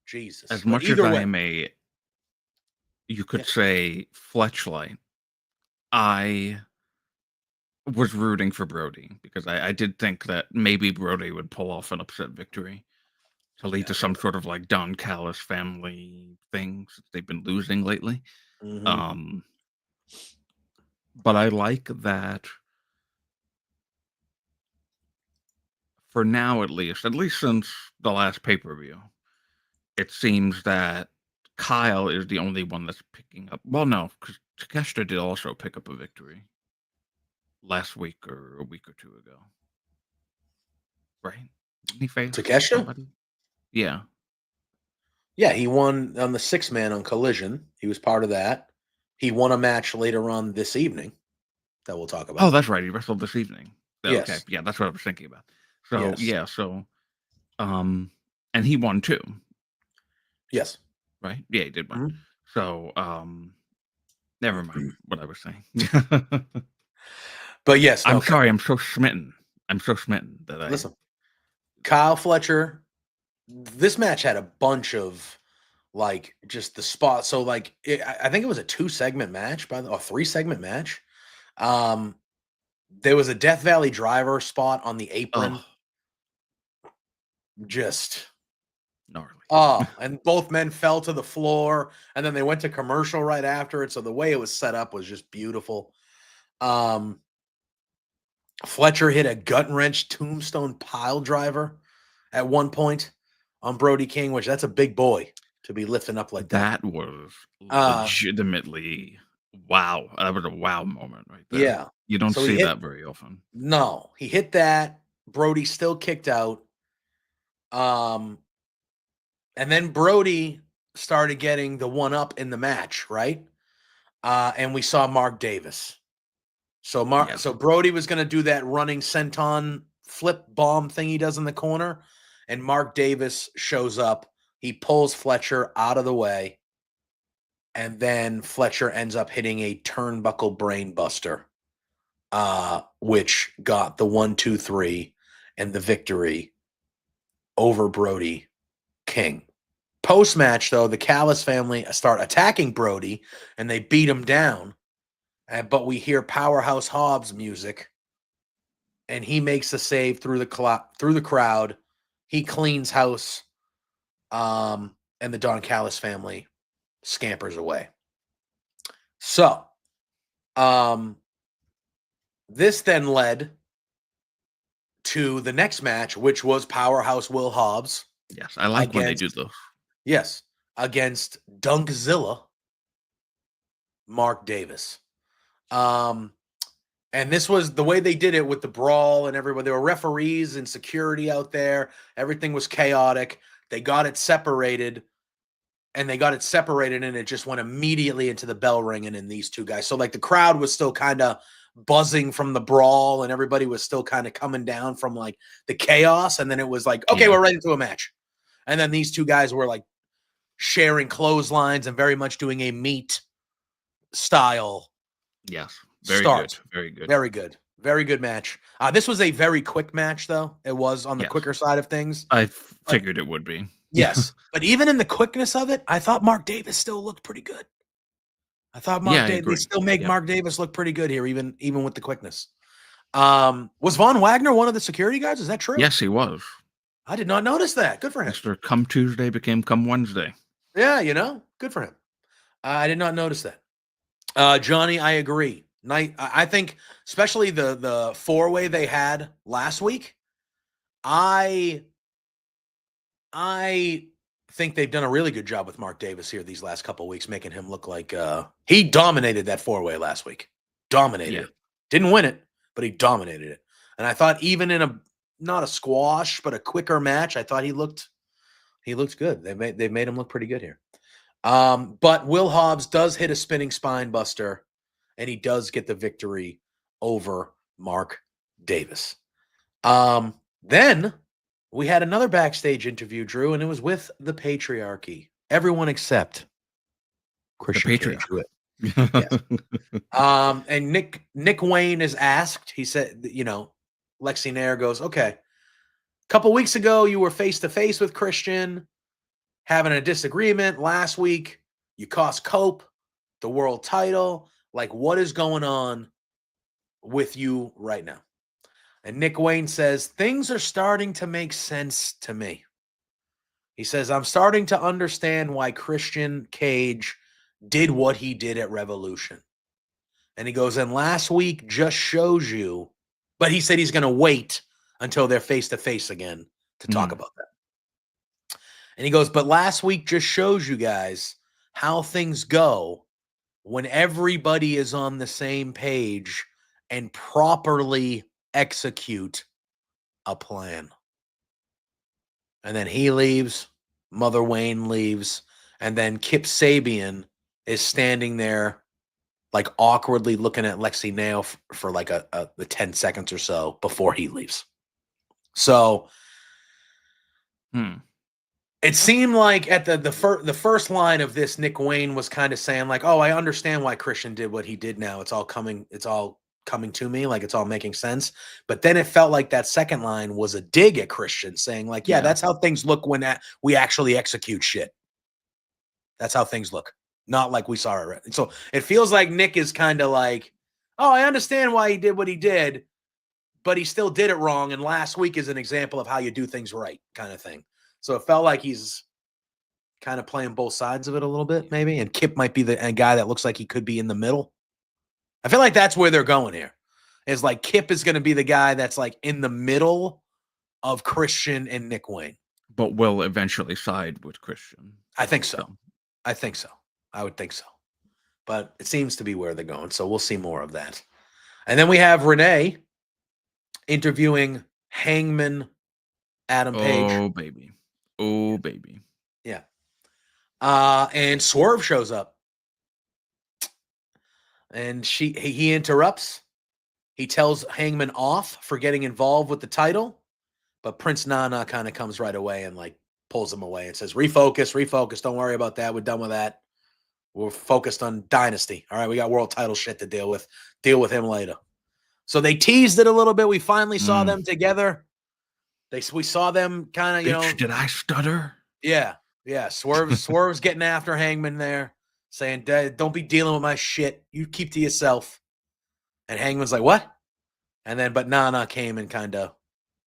Jesus. As much as I am you could say, Fletchlight, I was rooting for Brody because I did think that maybe Brody would pull off an upset victory. to lead to some sort of like Don Callis family thing since they've been losing lately. Mm-hmm. But I like that for now, at least since the last pay-per-view, it seems that Kyle is the only one that's picking up. Well, no, because Takeshita did also pick up a victory last week or a week or two ago. Right? Didn't he face Takeshita? somebody? Yeah. Yeah, he won on the 6-man on Collision. He was part of that. He won a match later on this evening that we'll talk about. Oh, that's right. He wrestled this evening. Yes. Okay. Yeah, that's what I was thinking about. So, yes. yeah, so and he won too. Yes. Right? Yeah, he did win. Mm-hmm. So, never mind what I was saying. But yes, I'm sorry, I'm so smitten. That listen. Kyle Fletcher, this match had a bunch of like just the spot. So like I think it was a 2-segment match or 3-segment match. There was a Death Valley Driver spot on the apron. Just gnarly. And both men fell to the floor, and then they went to commercial right after it. So the way it was set up was just beautiful. Fletcher hit a gut wrench tombstone pile driver at one point on Brody King, which that's a big boy to be lifting up like that. That was legitimately wow. That was a wow moment right there. Yeah. You don't see that very often. No, he hit that. Brody still kicked out. And then Brody started getting the 1-up in the match, right? And we saw Mark Davis. So Brody was going to do that running senton flip bomb thing he does in the corner, and Mark Davis shows up. He pulls Fletcher out of the way, and then Fletcher ends up hitting a turnbuckle brain buster, which got the 1-2-3 and the victory over Brody King. Post-match, though, the Callis family start attacking Brody, and they beat him down. But we hear Powerhouse Hobbs music, and he makes the save through the crowd. He cleans house, and the Don Callis family scampers away. So, this then led to the next match, which was Powerhouse Will Hobbs. Yes, I like when they do those. Yes, against Dunkzilla Mark Davis. And this was the way they did it with the brawl and everybody. There were referees and security out there. Everything was chaotic. They got it separated, and it just went immediately into the bell ringing in these two guys. So like the crowd was still kind of buzzing from the brawl, and everybody was still kind of coming down from like the chaos. And then it was like, okay, we're ready to a match. And then these two guys were like sharing clotheslines and very much doing a meat style. Yes. Very good. Very good match. This was a very quick match, though. It was on the quicker side of things. I figured it would be. Yes. But even in the quickness of it, I thought Mark Davis still looked pretty good. I thought they still make Mark Davis look pretty good here, even with the quickness. Was Von Wagner one of the security guys? Is that true? Yes, he was. I did not notice that. Good for him. Mr. Come Tuesday became Come Wednesday. Yeah, good for him. I did not notice that. Johnny, I agree. I think, especially the 4-way they had last week, I think they've done a really good job with Mark Davis here these last couple of weeks, making him look like he dominated that 4-way last week. Dominated it. Didn't win it, but he dominated it. And I thought even in not a squash, but a quicker match, I thought he looked good. They made him look pretty good here. But Will Hobbs does hit a spinning spine buster, and he does get the victory over Mark Davis. Then we had another backstage interview, Drew, and it was with the Patriarchy. Everyone except Christian Patriot. Yes. And Nick Wayne is asked, he said, Lexi Nair goes, okay, a couple weeks ago, you were face-to-face with Christian, having a disagreement. Last week, you cost Cope the world title. Like, what is going on with you right now? And Nick Wayne says, things are starting to make sense to me. He says, I'm starting to understand why Christian Cage did what he did at Revolution. And he goes, and last week just shows you, but he said he's going to wait until they're face-to-face again to talk about that. And he goes, but last week just shows you guys how things go when everybody is on the same page and properly execute a plan. And then he leaves, Mother Wayne leaves, and then Kip Sabian is standing there like awkwardly looking at Lexi Nail for like the 10 seconds or so before he leaves. So it seemed like at the first line of this, Nick Wayne was kind of saying like, oh, I understand why Christian did what he did now. It's all coming to me, like it's all making sense. But then it felt like that second line was a dig at Christian, saying like, yeah, that's how things look when we actually execute shit. That's how things look. Not like we saw it. So it feels like Nick is kind of like, oh, I understand why he did what he did, but he still did it wrong. And last week is an example of how you do things right, kind of thing. So it felt like he's kind of playing both sides of it a little bit, maybe. And Kip might be the guy that looks like he could be in the middle. I feel like that's where they're going here. Is like Kip is going to be the guy that's like in the middle of Christian and Nick Wayne. But will eventually side with Christian. I think so. I would think so. But it seems to be where they're going. So we'll see more of that. And then we have Renee interviewing Hangman Adam Page. Oh, baby. Oh, baby. Yeah. And Swerve shows up. And he interrupts. He tells Hangman off for getting involved with the title. But Prince Nana kind of comes right away and like pulls him away and says, refocus. Don't worry about that. We're done with that. We're focused on Dynasty. All right, we got world title shit to deal with. Deal with him later. So they teased it a little bit. We finally saw them together. We saw them kind of, you know. Did I stutter? Yeah. Swerve's getting after Hangman there, saying, don't be dealing with my shit. You keep to yourself. And Hangman's like, what? And then, but Nana came and kind of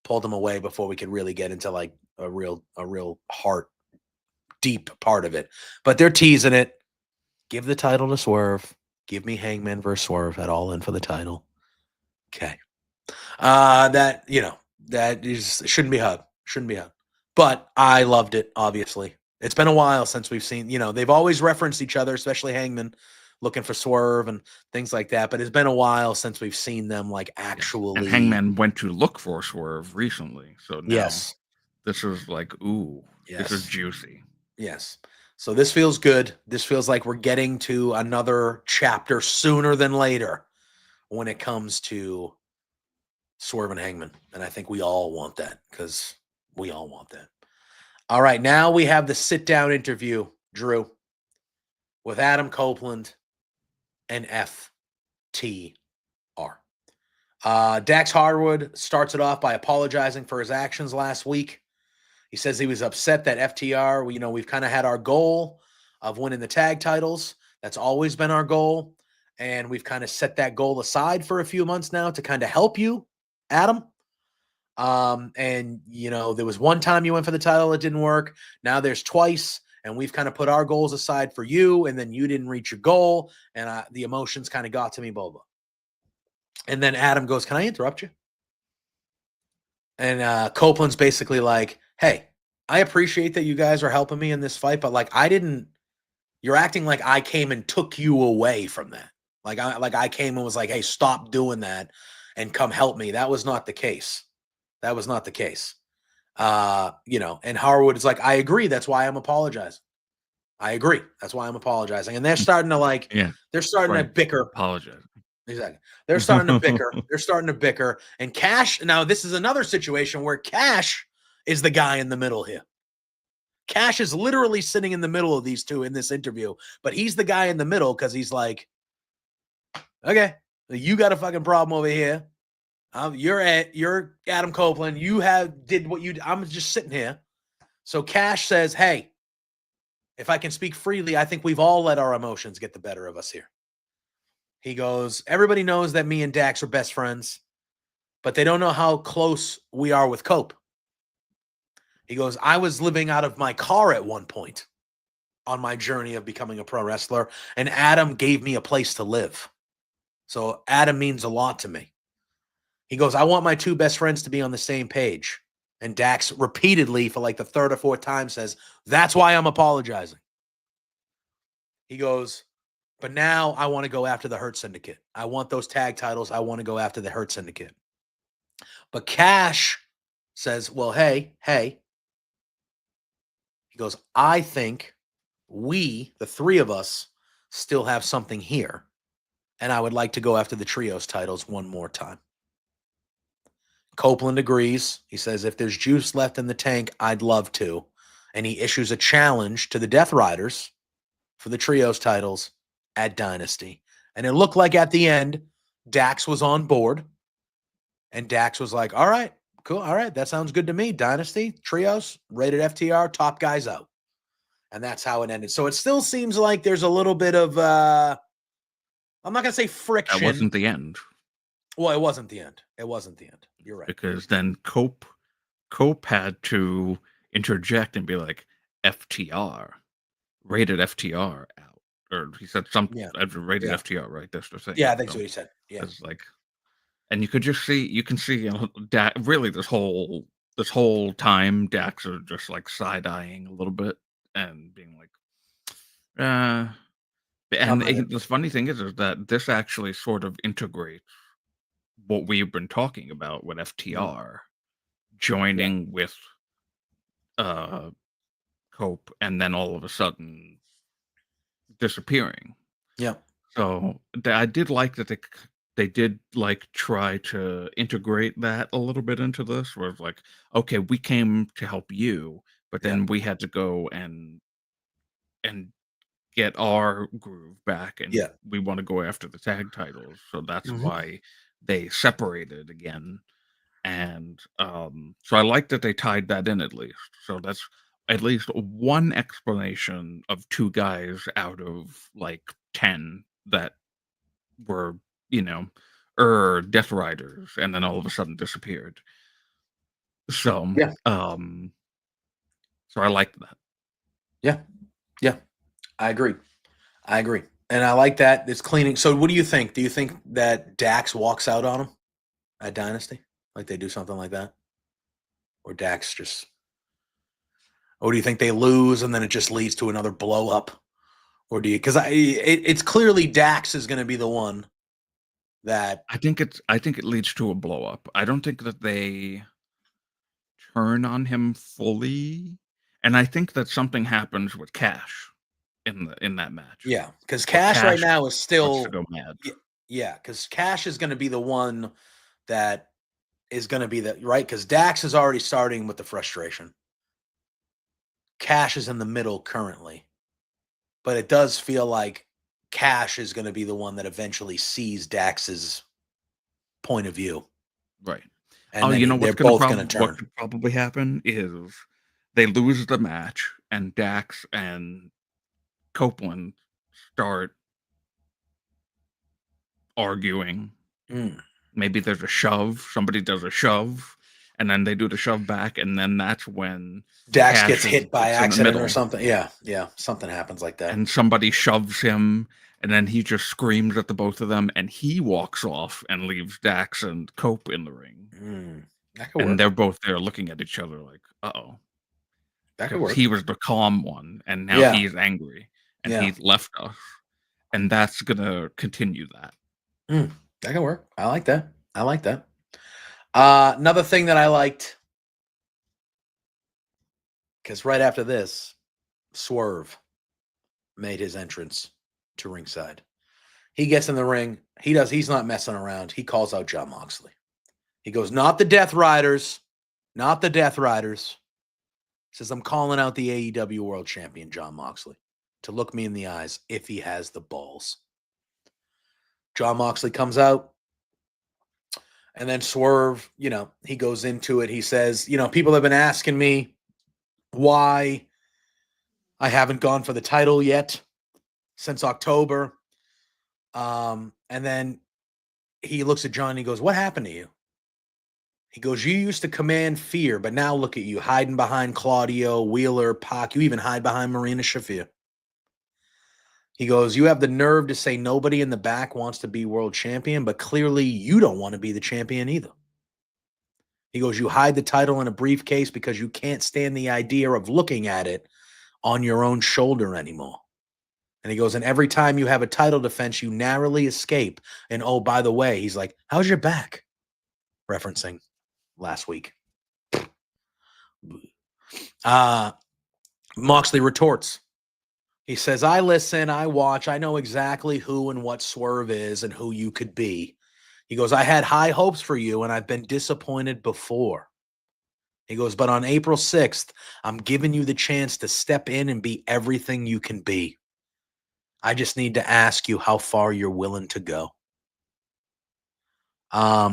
pulled him away before we could really get into like a real heart deep part of it. But they're teasing it. Give the title to Swerve. Give me Hangman versus Swerve at All In for the title. Okay. That shouldn't be hard. But I loved it, obviously. It's been a while since we've seen, they've always referenced each other, especially Hangman looking for Swerve and things like that. But it's been a while since we've seen them like actually. And Hangman went to look for Swerve recently. So now this is like, ooh, this is juicy. Yes. So this feels good. This feels like we're getting to another chapter sooner than later when it comes to Swerve and Hangman. And I think we all want that because we all want that. All right. Now we have the sit-down interview, Drew, with Adam Copeland and FTR. Dax Harwood starts it off by apologizing for his actions last week. He says he was upset that FTR, we've kind of had our goal of winning the tag titles. That's always been our goal. And we've kind of set that goal aside for a few months now to kind of help you, Adam. And there was one time you went for the title, it didn't work. Now there's twice, and we've kind of put our goals aside for you, and then you didn't reach your goal, and the emotions kind of got to me, Boba. And then Adam goes, can I interrupt you? And Copeland's basically like, hey, I appreciate that you guys are helping me in this fight, but like you're acting like I came and took you away from that. Like I came and was like, hey, stop doing that and come help me. That was not the case. And Harwood is like, I agree. That's why I'm apologizing. And they're starting to to bicker. Apologize. Exactly. They're starting to bicker. And Cash, now this is another situation where Cash is the guy in the middle here. Cash is literally sitting in the middle of these two in this interview, but he's the guy in the middle because he's like, okay, you got a fucking problem over here. You're Adam Copeland. I'm just sitting here. So Cash says, hey, if I can speak freely, I think we've all let our emotions get the better of us here. He goes, everybody knows that me and Dax are best friends, but they don't know how close we are with Cope. He goes, I was living out of my car at one point on my journey of becoming a pro wrestler, and Adam gave me a place to live. So Adam means a lot to me. He goes, I want my two best friends to be on the same page. And Dax repeatedly, for like the third or fourth time, says, that's why I'm apologizing. He goes, but now I want to go after the Hurt Syndicate. I want those tag titles. I want to go after the Hurt Syndicate. But Cash says, well, hey. He goes, I think we, the three of us, still have something here. And I would like to go after the trios titles one more time. Copeland agrees. He says, if there's juice left in the tank, I'd love to. And he issues a challenge to the Death Riders for the trios titles at Dynasty. And it looked like at the end, Dax was on board. And Dax was like, all right, cool. All right, that sounds good to me. Dynasty, trios, rated FTR, top guys out. And that's how it ended. So it still seems like there's a little bit of, I'm not going to say friction. That wasn't the end. Well, it wasn't the end. It wasn't the end. You're right. Because then Cope had to interject and be like, FTR, rated FTR out. Or he said something, rated FTR, right? That's the thing. Yeah, I think so he said. Yeah. It's like, and you can see, you know, really this whole time, Dax are just like side-eyeing a little bit and being like, and the funny thing is that this actually sort of integrates what we've been talking about with FTR joining with Cope and then all of a sudden disappearing. Yeah. So I did like that they did like try to integrate that a little bit into this, where it's like, okay, we came to help you, but then we had to go and get our groove back, and we want to go after the tag titles. So that's why they separated again. And so I like that they tied that in at least. So that's at least one explanation of two guys out of like 10 that were, you know, Death Riders and then all of a sudden disappeared. So so I liked that. Yeah. I agree. And I like that it's cleaning. So what do you think? Do you think that Dax walks out on him at Dynasty? Like they do something like that? Or Dax just... Or do you think they lose and then it just leads to another blow up? Or do you... Because it's clearly Dax is going to be the one that... I think it leads to a blow up. I don't think that they turn on him fully. And I think that something happens with Cash in that match. Yeah, because Cash right now is still... wants to go mad. Yeah, because Cash is going to be the one that is going to be the... Right? Because Dax is already starting with the frustration. Cash is in the middle currently. But it does feel like Cash is going to be the one that eventually sees Dax's point of view. Right. And you know they're both going to turn. What could probably happen is they lose the match and Dax and Copeland start arguing. Maybe there's a shove. Somebody does a shove, and then they do the shove back, and then that's when Dax gets hit by accident or something. Yeah, something happens like that. And somebody shoves him, and then he just screams at the both of them, and he walks off and leaves Dax and Cope in the ring. That could work. And they're both there looking at each other like, uh-oh. That could work. He was the calm one, and now he's angry, and he's left us. And that's going to continue that. That can work. I like that. Another thing that I liked, because right after this, Swerve made his entrance to ringside. He gets in the ring. He's not messing around. He calls out Jon Moxley. He goes, not the Death Riders. Not the Death Riders. Says, I'm calling out the AEW World Champion, Jon Moxley, to look me in the eyes if he has the balls. Jon Moxley comes out. And then Swerve, he goes into it. He says, people have been asking me why I haven't gone for the title yet since October. And then he looks at John and he goes, what happened to you? He goes, you used to command fear, but now look at you, hiding behind Claudio, Wheeler, Pac. You even hide behind Marina Shafir. He goes, you have the nerve to say nobody in the back wants to be world champion, but clearly you don't want to be the champion either. He goes, you hide the title in a briefcase because you can't stand the idea of looking at it on your own shoulder anymore. And he goes, and every time you have a title defense, you narrowly escape. And oh, by the way, he's like, how's your back? Referencing last week. Moxley retorts. He says, I listen, I watch, I know exactly who and what Swerve is and who you could be. He goes, I had high hopes for you, and I've been disappointed before. He goes, but on April 6th, I'm giving you the chance to step in and be everything you can be. I just need to ask you how far you're willing to go.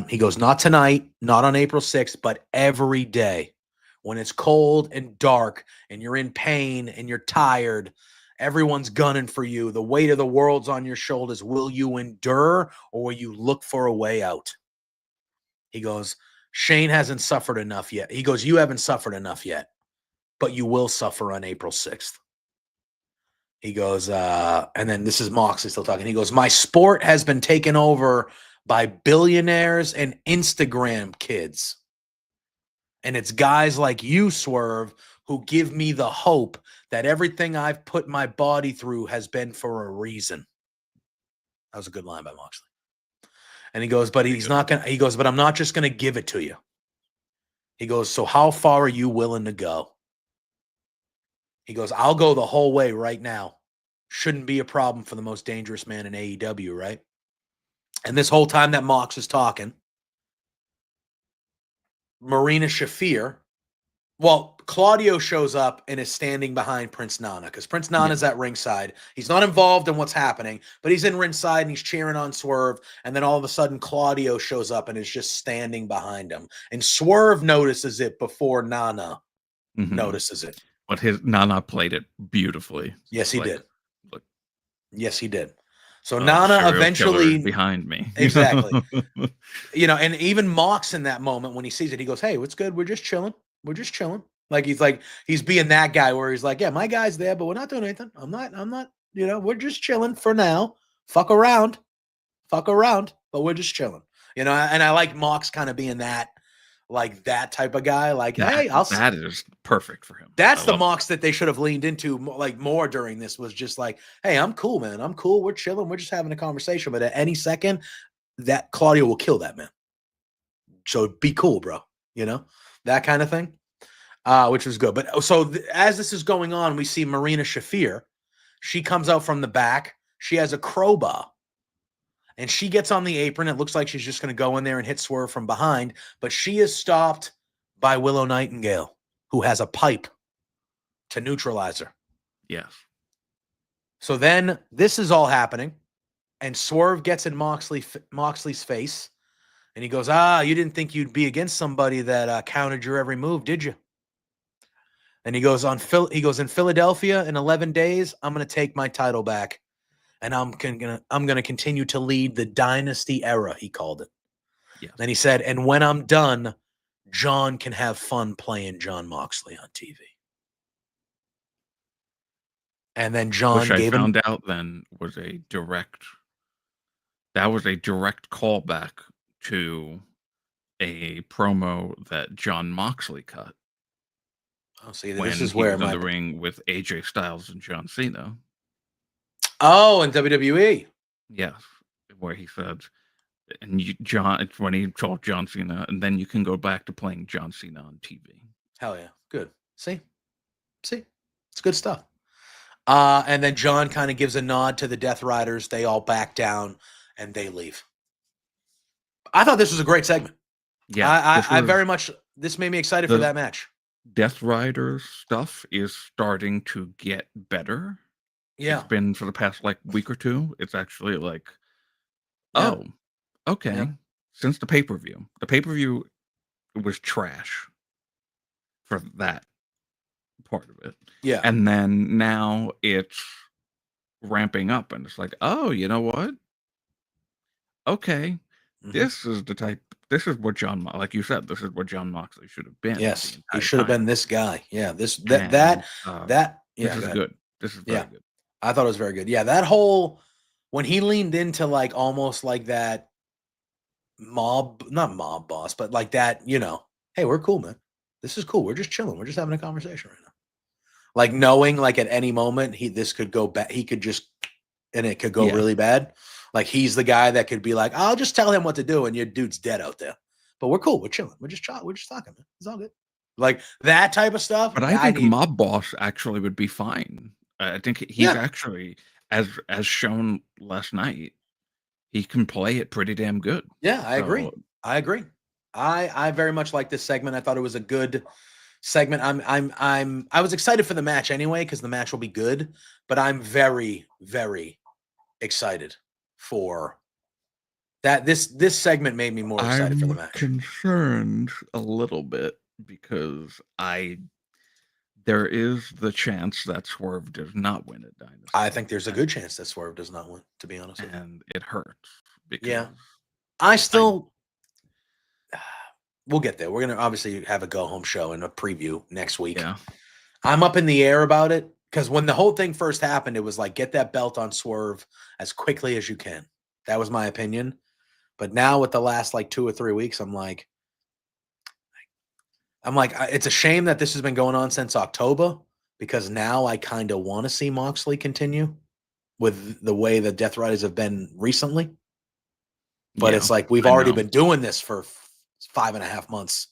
He goes, not tonight, not on April 6th, but every day. When it's cold and dark and you're in pain and you're tired, everyone's gunning for you. The weight of the world's on your shoulders. Will you endure or will you look for a way out? He goes, Shane hasn't suffered enough yet. He goes, you haven't suffered enough yet, but you will suffer on April 6th. He goes, and then this is Moxley still talking. He goes, my sport has been taken over by billionaires and Instagram kids. And it's guys like you, Swerve, who give me the hope that everything I've put my body through has been for a reason. That was a good line by Moxley. And he goes, but he's not going to, he goes, but I'm not just going to give it to you. He goes, so how far are you willing to go? He goes, I'll go the whole way right now. Shouldn't be a problem for the most dangerous man in AEW, right? And this whole time that Mox is talking, Marina Shafir, well, Claudio shows up and is standing behind Prince Nana because Prince Nana's at ringside. He's not involved in what's happening, but he's in ringside and he's cheering on Swerve. And then all of a sudden, Claudio shows up and is just standing behind him. And Swerve notices it before Nana notices it. But his Nana played it beautifully. Yes, he did. Look. Yes, he did. So Nana eventually behind me. Exactly. And even Mox in that moment when he sees it, he goes, hey, what's good? We're just chilling. We're just chilling. He's being that guy where he's like, yeah, my guy's there, but we're not doing anything. I'm not, we're just chilling for now. Fuck around, but we're just chilling. And I like Mox kind of being that type of guy. That is perfect for him. That's the Mox that they should have leaned into more during this, was just like, hey, I'm cool, man. I'm cool. We're chilling. We're just having a conversation. But at any second, that Claudio will kill that man. So be cool, bro. That kind of thing, which was good. But so as this is going on, we see Marina Shafir. She comes out from the back. She has a crowbar. And she gets on the apron. It looks like she's just going to go in there and hit Swerve from behind. But she is stopped by Willow Nightingale, who has a pipe to neutralize her. Yes. So then this is all happening. And Swerve gets in Moxley's face. And he goes, you didn't think you'd be against somebody that countered your every move, did you? And he goes, in Philadelphia in 11 days, I'm going to take my title back. And I'm gonna continue to lead the Dynasty era, he called it. Yes. And he said, and when I'm done, John can have fun playing John Moxley on TV. And then John found out then was a direct callback to a promo that John Moxley cut. Oh, see, this is where he was in the ring with AJ Styles and John Cena. Oh, in WWE. Yes, where he said, and it's when he told John Cena, and then you can go back to playing John Cena on TV. Hell yeah, good. See, it's good stuff. And then John kind of gives a nod to the Death Riders. They all back down and they leave. I thought this was a great segment. Yeah, this made me excited for that match. Death Riders stuff is starting to get better. Yeah. It's been for the past week or two. It's actually oh, okay. Yeah. Since the pay-per-view. The pay-per-view was trash for that part of it. Yeah. And then now it's ramping up and it's like, oh, you know what? Okay. Mm-hmm. This is the type this is what like you said, this is what Jon Moxley should have been. Yes, he should have been this guy. Yeah, this yeah, this is good. This is very good. I thought it was very good. Yeah, that whole when he leaned into like almost like that not mob boss, but like that, hey, we're cool, man. This is cool. We're just chilling. We're just having a conversation right now. Like knowing like at any moment this could go bad. He could just and it could go really bad. Like he's the guy that could be like, I'll just tell him what to do, and your dude's dead out there. But we're cool. We're chilling. We're just talking, man. It's all good. Like that type of stuff. But I think Mob Boss actually would be fine. I think he's actually, as shown last night, he can play it pretty damn good. Yeah, I agree. I very much like this segment. I thought it was a good segment. I was excited for the match anyway because the match will be good. But I'm very, very excited for that. This segment made me more excited for the match. I'm concerned a little bit because there is the chance that Swerve does not win at Dynasty. I think there's a good chance that Swerve does not win, to be honest with you. And it hurts. Yeah. We'll get there. We're going to obviously have a go-home show and a preview next week. Yeah. I'm up in the air about it because when the whole thing first happened, it was like, get that belt on Swerve as quickly as you can. That was my opinion. But now with the last like 2 or 3 weeks, I'm like, it's a shame that this has been going on since October because now I kind of want to see Moxley continue with the way the Death Riders have been recently. But it's like, we've already been doing this for 5.5 months.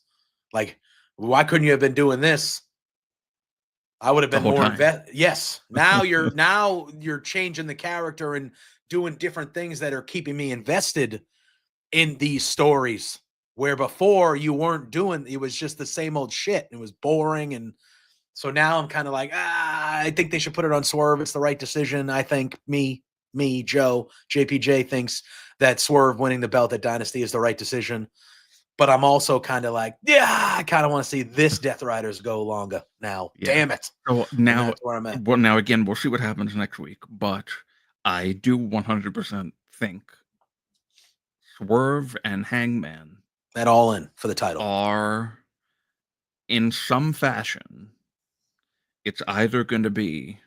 Like, why couldn't you have been doing this? I would have been more invested. Yes. Now you're changing the character and doing different things that are keeping me invested in these stories. Where before you weren't doing, it was just the same old shit. It was boring. And so now I'm kind of like, I think they should put it on Swerve. It's the right decision. I think Joe, JPJ thinks that Swerve winning the belt at Dynasty is the right decision. But I'm also kind of like, I kind of want to see this Death Riders go longer now. Yeah. Damn it. So now, that's where I'm at. Well, now again, we'll see what happens next week. But I do 100% think Swerve and Hangman at All In for the title are in some fashion. It's either going to be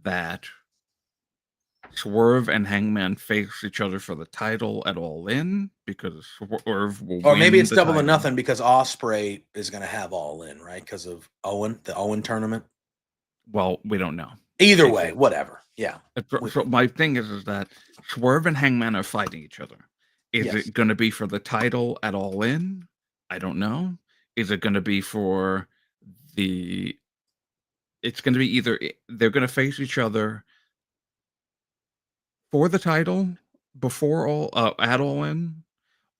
that Swerve and Hangman face each other for the title at All In because Swerve will or maybe it's double or nothing because Ospreay is going to have All In, right? Because of the Owen tournament. Well, we don't know. Either way, whatever. Yeah. So my thing is that Swerve and Hangman are fighting each other. Is it going to be for the title at All In? I don't know. Is it going to be for the... It's going to be either... They're going to face each other for the title before at All In,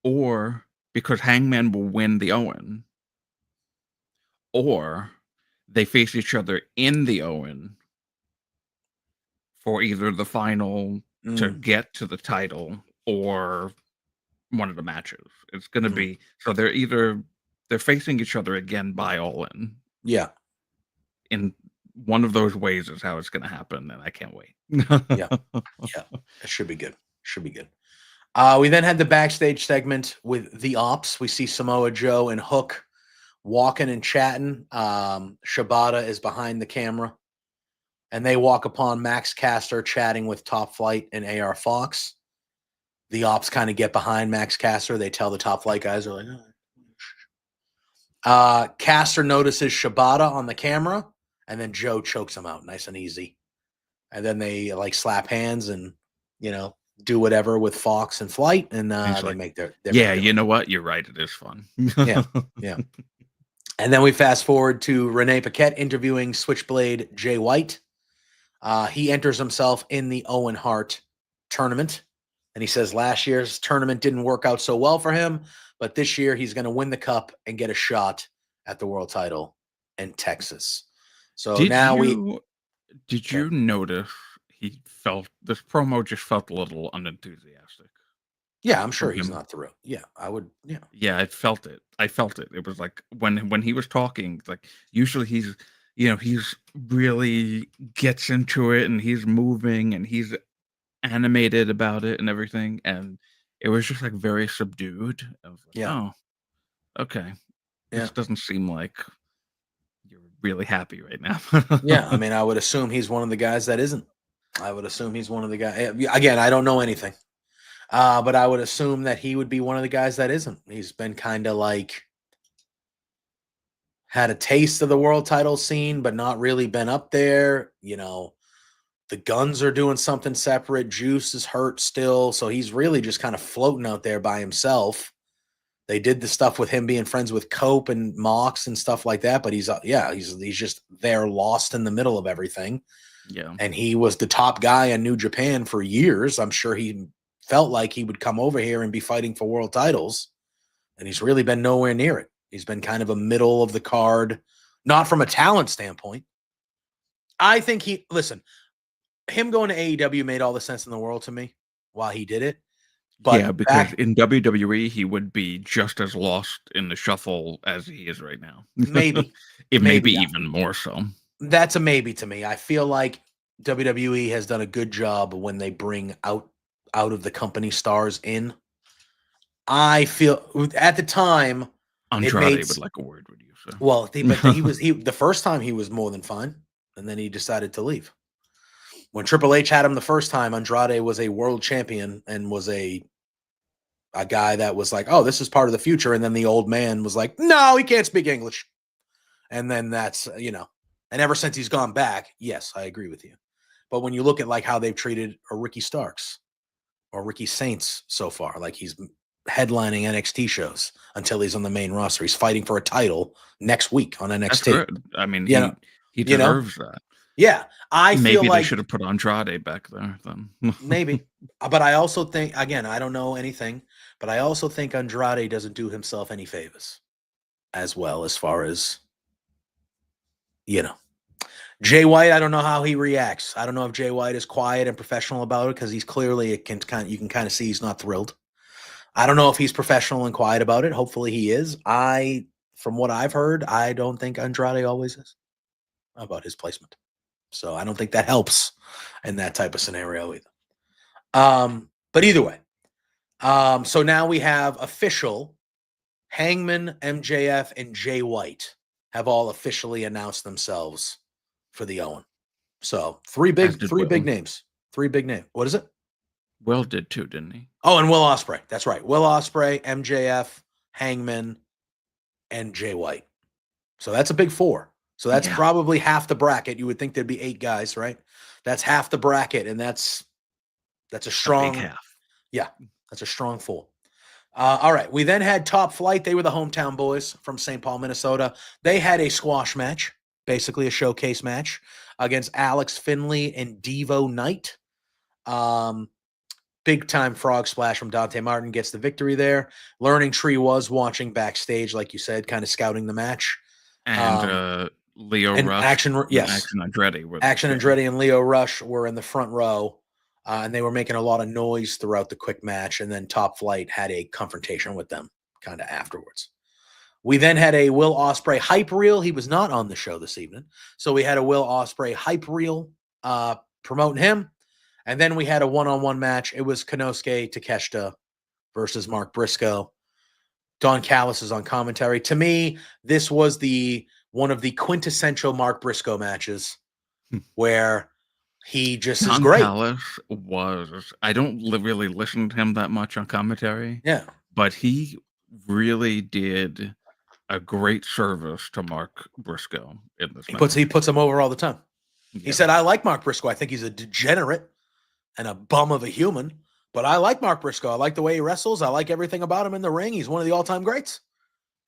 or because Hangman will win the Owen, or they face each other in the Owen for either the final to get to the title or one of the matches. It's going to be so they're facing each other again by All In. Yeah. In one of those ways is how it's going to happen, and I can't wait. Yeah. It should be good. We then had the backstage segment with the Ops. We see Samoa Joe and Hook walking and chatting. Shibata is behind the camera, and they walk upon Max Caster chatting with Top Flight and AR Fox. The Ops kind of get behind Max Caster. They tell the Top Flight guys, they're like, Caster notices Shibata on the camera, and then Joe chokes him out nice and easy. And then they like slap hands and, do whatever with Fox and Flight, and they make their you know what? You're right. It is fun. Yeah. And then we fast forward to Renee Paquette interviewing Switchblade Jay White. He enters himself in the Owen Hart tournament, and he says last year's tournament didn't work out so well for him, but this year he's going to win the cup and get a shot at the world title in Texas. So did you notice this promo just felt a little unenthusiastic? Yeah, I'm sure he's not thrilled. Yeah, I would. Yeah. Yeah, I felt it. It was like when he was talking, like usually he's really gets into it and he's moving and he's animated about it and everything. And it was just like very subdued. I was like, Yeah. oh, okay. This doesn't seem like you're really happy right now. Yeah. I mean, I would assume he's one of the guys that isn't. I would assume he's one of the guys. Again, I don't know anything. But I would assume that he would be one of the guys that isn't. He's been kind of like had a taste of the world title scene, but not really been up there. You know, the Guns are doing something separate. Juice is hurt still. So he's really just kind of floating out there by himself. They did the stuff with him being friends with Cope and Mox and stuff like that. But he's just there lost in the middle of everything. Yeah. And he was the top guy in New Japan for years. I'm sure he felt like he would come over here and be fighting for world titles. And he's really been nowhere near it. He's been kind of a middle of the card, not from a talent standpoint. I think him going to AEW made all the sense in the world to me while he did it. But yeah, because in WWE, he would be just as lost in the shuffle as he is right now. Maybe. It may be even more so. That's a maybe to me. I feel like WWE has done a good job when they bring out of the company stars in. I feel at the time Andrade would like a word with you. So. Well, the first time he was more than fine, and then he decided to leave. When Triple H had him the first time, Andrade was a world champion and was a guy that was like, oh, this is part of the future. And then the old man was like, no, he can't speak English. And then that's, and ever since he's gone back, yes, I agree with you. But when you look at like how they've treated a Ricky Starks or Ricky Saints so far, like he's headlining NXT shows until he's on the main roster. He's fighting for a title next week on NXT. That's good. I mean, he deserves that. Yeah. Maybe they should have put Andrade back there then. Maybe. But I also think, again, I don't know anything, but I also think Andrade doesn't do himself any favors as well as far as, Jay White, I don't know how he reacts. I don't know if Jay White is quiet and professional about it because he's clearly, you can kind of see he's not thrilled. I don't know if he's professional and quiet about it. Hopefully he is. From what I've heard, I don't think Andrade always is about his placement. So I don't think that helps in that type of scenario either. But either way, so now we have official Hangman, MJF, and Jay White have all officially announced themselves for the Owen. So three big names. What is it? Will did too, didn't he? Oh, and Will Ospreay. That's right. Will Ospreay, MJF, Hangman, and Jay White. So that's a big four. So that's probably half the bracket. You would think there'd be 8 guys, right? That's half the bracket, and that's a strong half. Yeah, that's a strong 4. All right. We then had Top Flight. They were the hometown boys from St. Paul, Minnesota. They had a squash match, basically a showcase match against Alex Finley and Devo Knight. Big time frog splash from Dante Martin gets the victory there. Learning Tree was watching backstage, like you said, kind of scouting the match. And Leo and Rush. Action Andretti. Action Andretti and Leo Rush were in the front row, and they were making a lot of noise throughout the quick match. And then Top Flight had a confrontation with them kind of afterwards. We then had a Will Ospreay hype reel. He was not on the show this evening. So we had a Will Ospreay hype reel promoting him. And then we had a one-on-one match. It was Konosuke Takeshita versus Mark Briscoe. Don Callis is on commentary. To me, this was one of the quintessential Mark Briscoe matches where he just is great. Callis I don't really listen to him that much on commentary. Yeah. But he really did a great service to Mark Briscoe in this match. He puts him over all the time. Yeah. He said, I like Mark Briscoe. I think he's a degenerate and a bum of a human, but I like Mark Briscoe. I like the way he wrestles. I like everything about him in the ring. He's one of the all-time greats.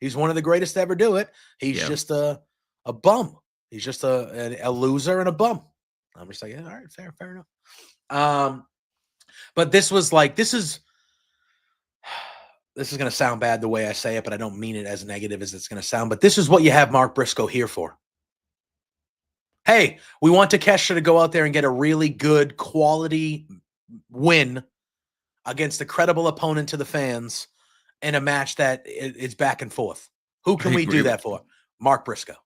He's one of the greatest to ever do it. He's just a bum. He's just a loser and a bum. I'm just like, yeah, all right, fair enough. But this is going to sound bad the way I say it, but I don't mean it as negative as it's going to sound. But this is what you have Mark Briscoe here for. Hey, we want Takeshita to go out there and get a really good quality win against a credible opponent to the fans in a match that is back and forth. Who can we do that for? Mark Briscoe.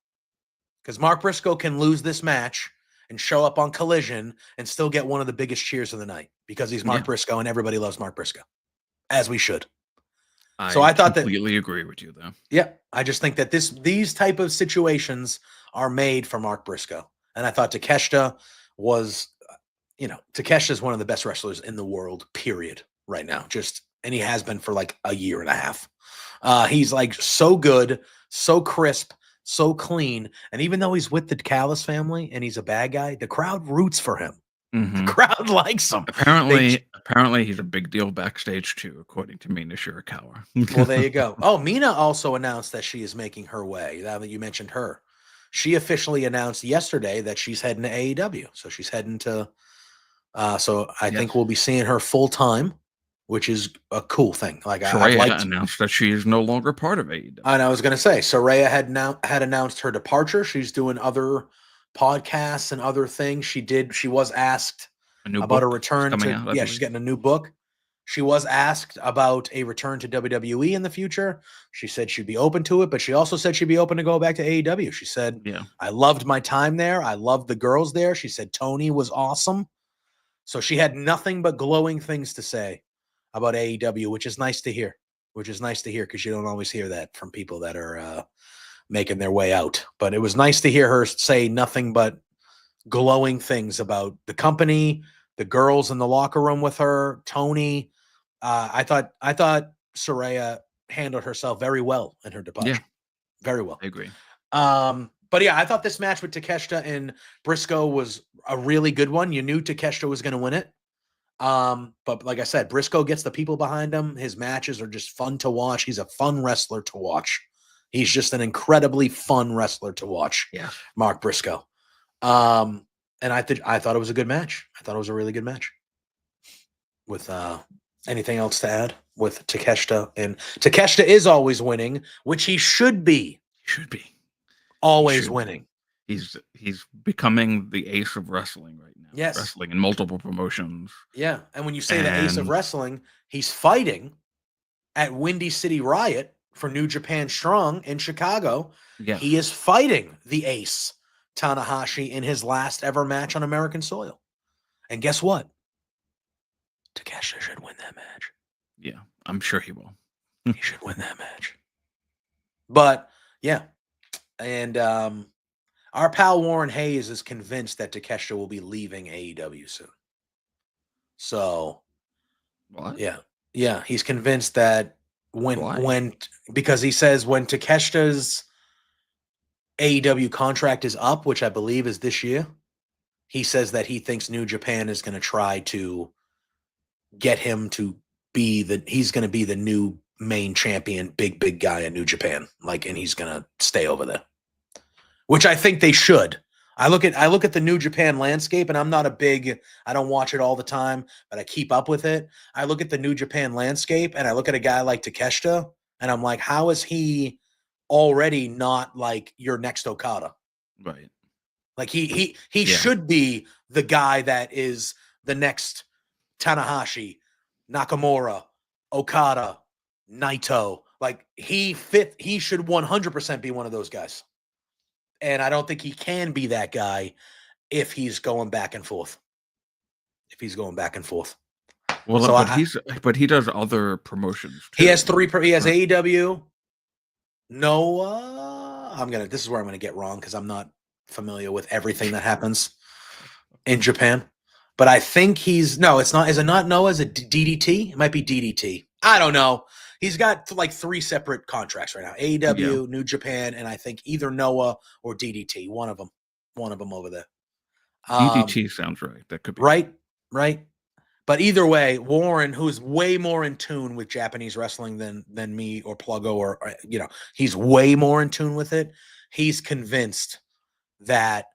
Because Mark Briscoe can lose this match and show up on Collision and still get one of the biggest cheers of the night because he's Mark Briscoe and everybody loves Mark Briscoe. as we should. So I thought completely agree with you though. Yeah, I just think that these type of situations are made for Mark Briscoe, and I thought Takeshita was, Takeshita is one of the best wrestlers in the world. Period. Right now, and he has been for like a year and a half. He's like so good, so crisp, so clean, and even though he's with the Callis family and he's a bad guy, the crowd roots for him. The crowd likes him. Apparently, he's a big deal backstage too, according to Mina Shirakawa. Well, there you go. Oh, Mina also announced that she is making her way. Now that you mentioned her, she officially announced yesterday that she's heading to AEW. So she's heading to. So I think we'll be seeing her full time, which is a cool thing. Like Saraya announced that she is no longer part of AEW. And I was going to say, Saraya had announced her departure. She's doing other podcasts and other things. She was asked about a return to. She's getting a new book. She was asked about a return to WWE in the future. She said she'd be open to it, but she also said she'd be open to go back to AEW. She said, I loved my time there. I loved the girls there. She said Toni was awesome. So she had nothing but glowing things to say about AEW, which is nice to hear. Because you don't always hear that from people that are making their way out. But it was nice to hear her say nothing but glowing things about the company, the girls in the locker room with her, Toni. I thought Saraya handled herself very well in her departure. Yeah, very well. I agree. But yeah, I thought this match with Takeshita and Briscoe was a really good one. You knew Takeshita was going to win it. But like I said, Briscoe gets the people behind him. His matches are just fun to watch. He's a fun wrestler to watch. He's just an incredibly fun wrestler to watch. Yeah. Mark Briscoe. And I thought it was a good match. I thought it was a really good match. With anything else to add with Takeshita? And Takeshita is always winning, which he should be. Always winning. He's becoming the ace of wrestling right now. Yes. Wrestling in multiple promotions. Yeah. And when you say the ace of wrestling, he's fighting at Windy City Riot for New Japan Strong in Chicago. Yeah. He is fighting the ace, Tanahashi, in his last ever match on American soil. And guess what? Takeshita should win that match. Yeah, I'm sure he will. He should win that match. But, yeah. And our pal Warren Hayes is convinced that Takeshita will be leaving AEW soon. So, what? Yeah, he's convinced that because he says when Takeshita's AEW contract is up, which I believe is this year, he says that he thinks New Japan is going to try to get him to he's going to be the new main champion, big guy in New Japan, and he's going to stay over there. Which I think they should. I look at the New Japan landscape, and I don't watch it all the time, but I keep up with it. I look at the New Japan landscape, and I look at a guy like Takeshita, and I'm like, how is he already not like your next Okada? Right. Like he should be the guy that is the next Tanahashi, Nakamura, Okada, Naito. Like he should 100% be one of those guys. And I don't think he can be that guy if he's going back and forth. Well, so but he does other promotions too. He has he has AEW. Noah. This is where I'm gonna get wrong because I'm not familiar with everything that happens in Japan. But I think it's not. Is it not Noah? Is it DDT? It might be DDT. I don't know. He's got like 3 separate contracts right now. AEW, New Japan, and I think either Noah or DDT. One of them over there. DDT sounds right. That could be right. But either way, Warren, who's way more in tune with Japanese wrestling than me or Pluggo, or he's way more in tune with it. He's convinced that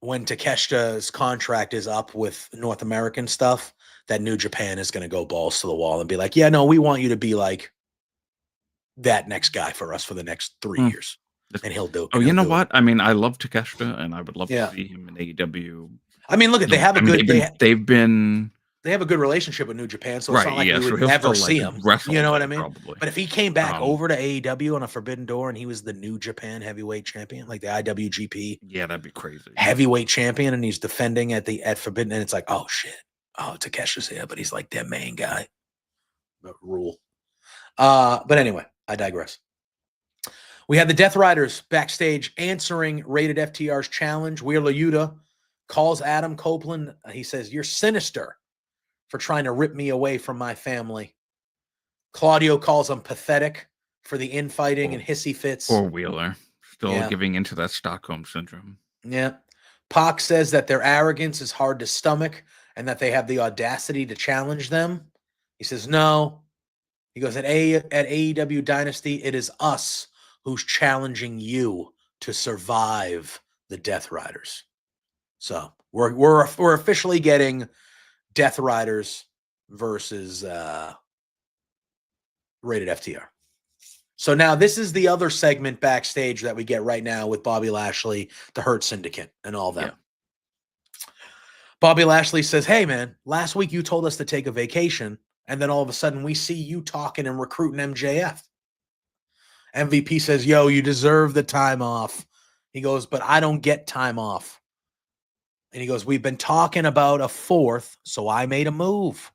when Takeshita's contract is up with North American stuff, that New Japan is going to go balls to the wall and be like, yeah, no, we want you to be like that next guy for us for the next 3 years. And he'll do it. Oh, you know what? I mean, I love Takeshita, and I would love to see him in AEW. I mean, look, they have a good... They have a good relationship with New Japan, so it's not like we would never see him. You know what I mean? Probably. But if he came back over to AEW on a Forbidden Door and he was the New Japan heavyweight champion, like the IWGP, that'd be crazy. Heavyweight champion, and he's defending at Forbidden, and it's like, oh shit, Takeshi's here, but he's like their main guy. rule. But anyway, I digress. We had the Death Riders backstage answering Rated FTR's challenge. Wheeler Yuta calls Adam Copeland. He says, "You're sinister for trying to rip me away from my family." Claudio calls him pathetic for the infighting and hissy fits. Poor Wheeler. Still giving into that Stockholm syndrome. Yeah. Pac says that their arrogance is hard to stomach and that they have the audacity to challenge them. He says, no. He goes, at AEW Dynasty, it is us who's challenging you to survive the Death Riders. So we're officially getting Death Riders versus Rated FTR. So now this is the other segment backstage that we get right now with Bobby Lashley, the Hurt Syndicate, and all that. Yeah. Bobby Lashley says, hey, man, last week you told us to take a vacation, and then all of a sudden we see you talking and recruiting MJF. MVP says, yo, you deserve the time off. He goes, but I don't get time off. And he goes, we've been talking about a fourth, so I made a move.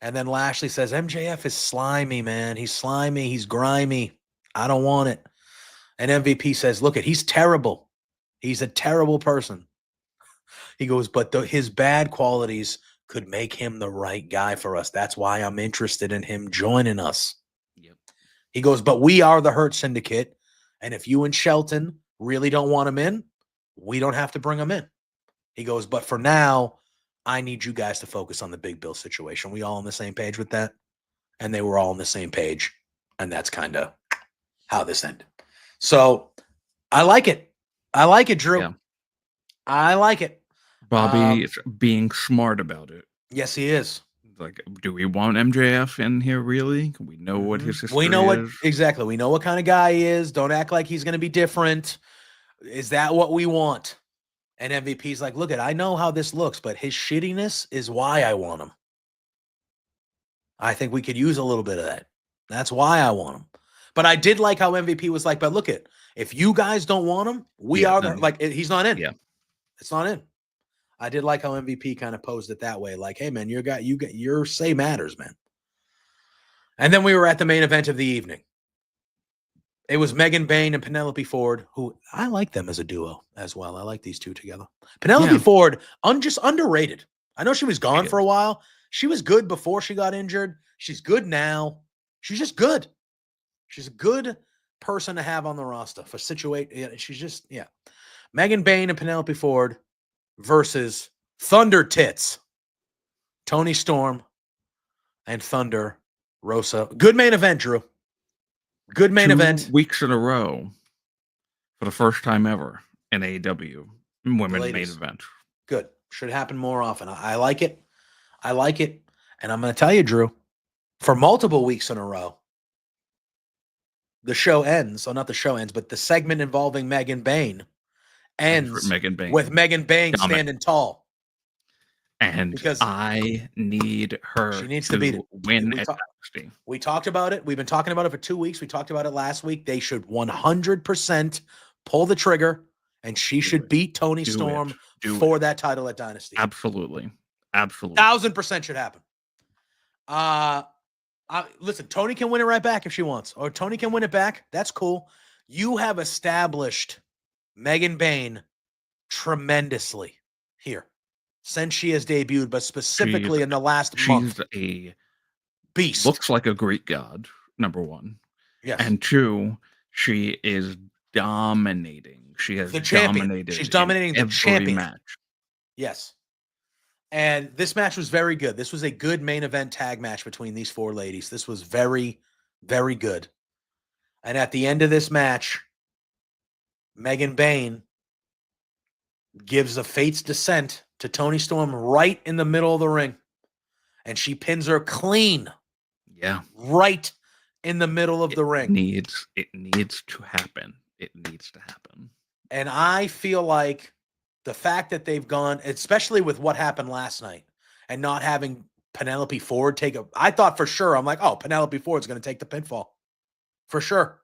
And then Lashley says, MJF is slimy, man. He's slimy. He's grimy. I don't want it. And MVP says, look, he's terrible. He's a terrible person. He goes, but his bad qualities could make him the right guy for us. That's why I'm interested in him joining us. Yep. He goes, but we are the Hurt Syndicate. And if you and Shelton really don't want him in, we don't have to bring him in. He goes, but for now, I need you guys to focus on the Big Bill situation. We all on the same page with that? And they were all on the same page. And that's kind of how this ended. So I like it. I like it, Drew. Yeah. I like it. Bobby is being smart about it. Yes, he is. Like, do we want MJF in here, really? We know what his history is. We know what, exactly. We know what kind of guy he is. Don't act like he's going to be different. Is that what we want? And MVP's like, look, I know how this looks, but his shittiness is why I want him. I think we could use a little bit of that. That's why I want him. But I did like how MVP was like, but look if you guys don't want him, we are there. Like, he's not in. Yeah. It's not in. I did like how MVP kind of posed it that way. Like, hey, man, your say matters, man. And then we were at the main event of the evening. It was Megan Bayne and Penelope Ford, who I like them as a duo as well. I like these two together. Penelope Ford, just underrated. I know she was gone for a while. She was good before she got injured. She's good now. She's just good. She's a good person to have on the roster for She's just, yeah. Megan Bayne and Penelope Ford versus Thunder Tits, Toni Storm and Thunder Rosa. Good main event, Drew. Good main event. 2 weeks in a row for the first time ever in AEW women's main event. Good. Should happen more often. I like it. I like it. And I'm going to tell you, Drew, for multiple weeks in a row, the show ends. So not the show ends, but the segment involving Megan Bayne ends with Megan Bayne standing tall. And because I need her. She needs to beat it. Win at Dynasty. We talked about it. We've been talking about it for 2 weeks. We talked about it last week. They should 100% pull the trigger, and she should beat Toni Storm for that title at Dynasty. Absolutely. 1,000% should happen. Listen, Toni can win it right back if she wants, or Toni can win it back. That's cool. You have established Megan Bayne tremendously here since she has debuted, but specifically in the last month. She's a beast. Looks like a Greek god, number one. Yes. And two, she is dominating. She has dominated. She's dominating the champion match. Yes. And this match was very good. This was a good main event tag match between these four ladies. This was very, very good. And at the end of this match, Megan Bayne gives a Fate's Descent to Toni Storm right in the middle of the ring. And she pins her clean. Yeah. Right in the middle of the ring. It needs to happen. It needs to happen. And I feel like the fact that they've gone, especially with what happened last night, and not having Penelope Ford take I thought for sure, I'm like, oh, Penelope Ford's going to take the pinfall. For sure.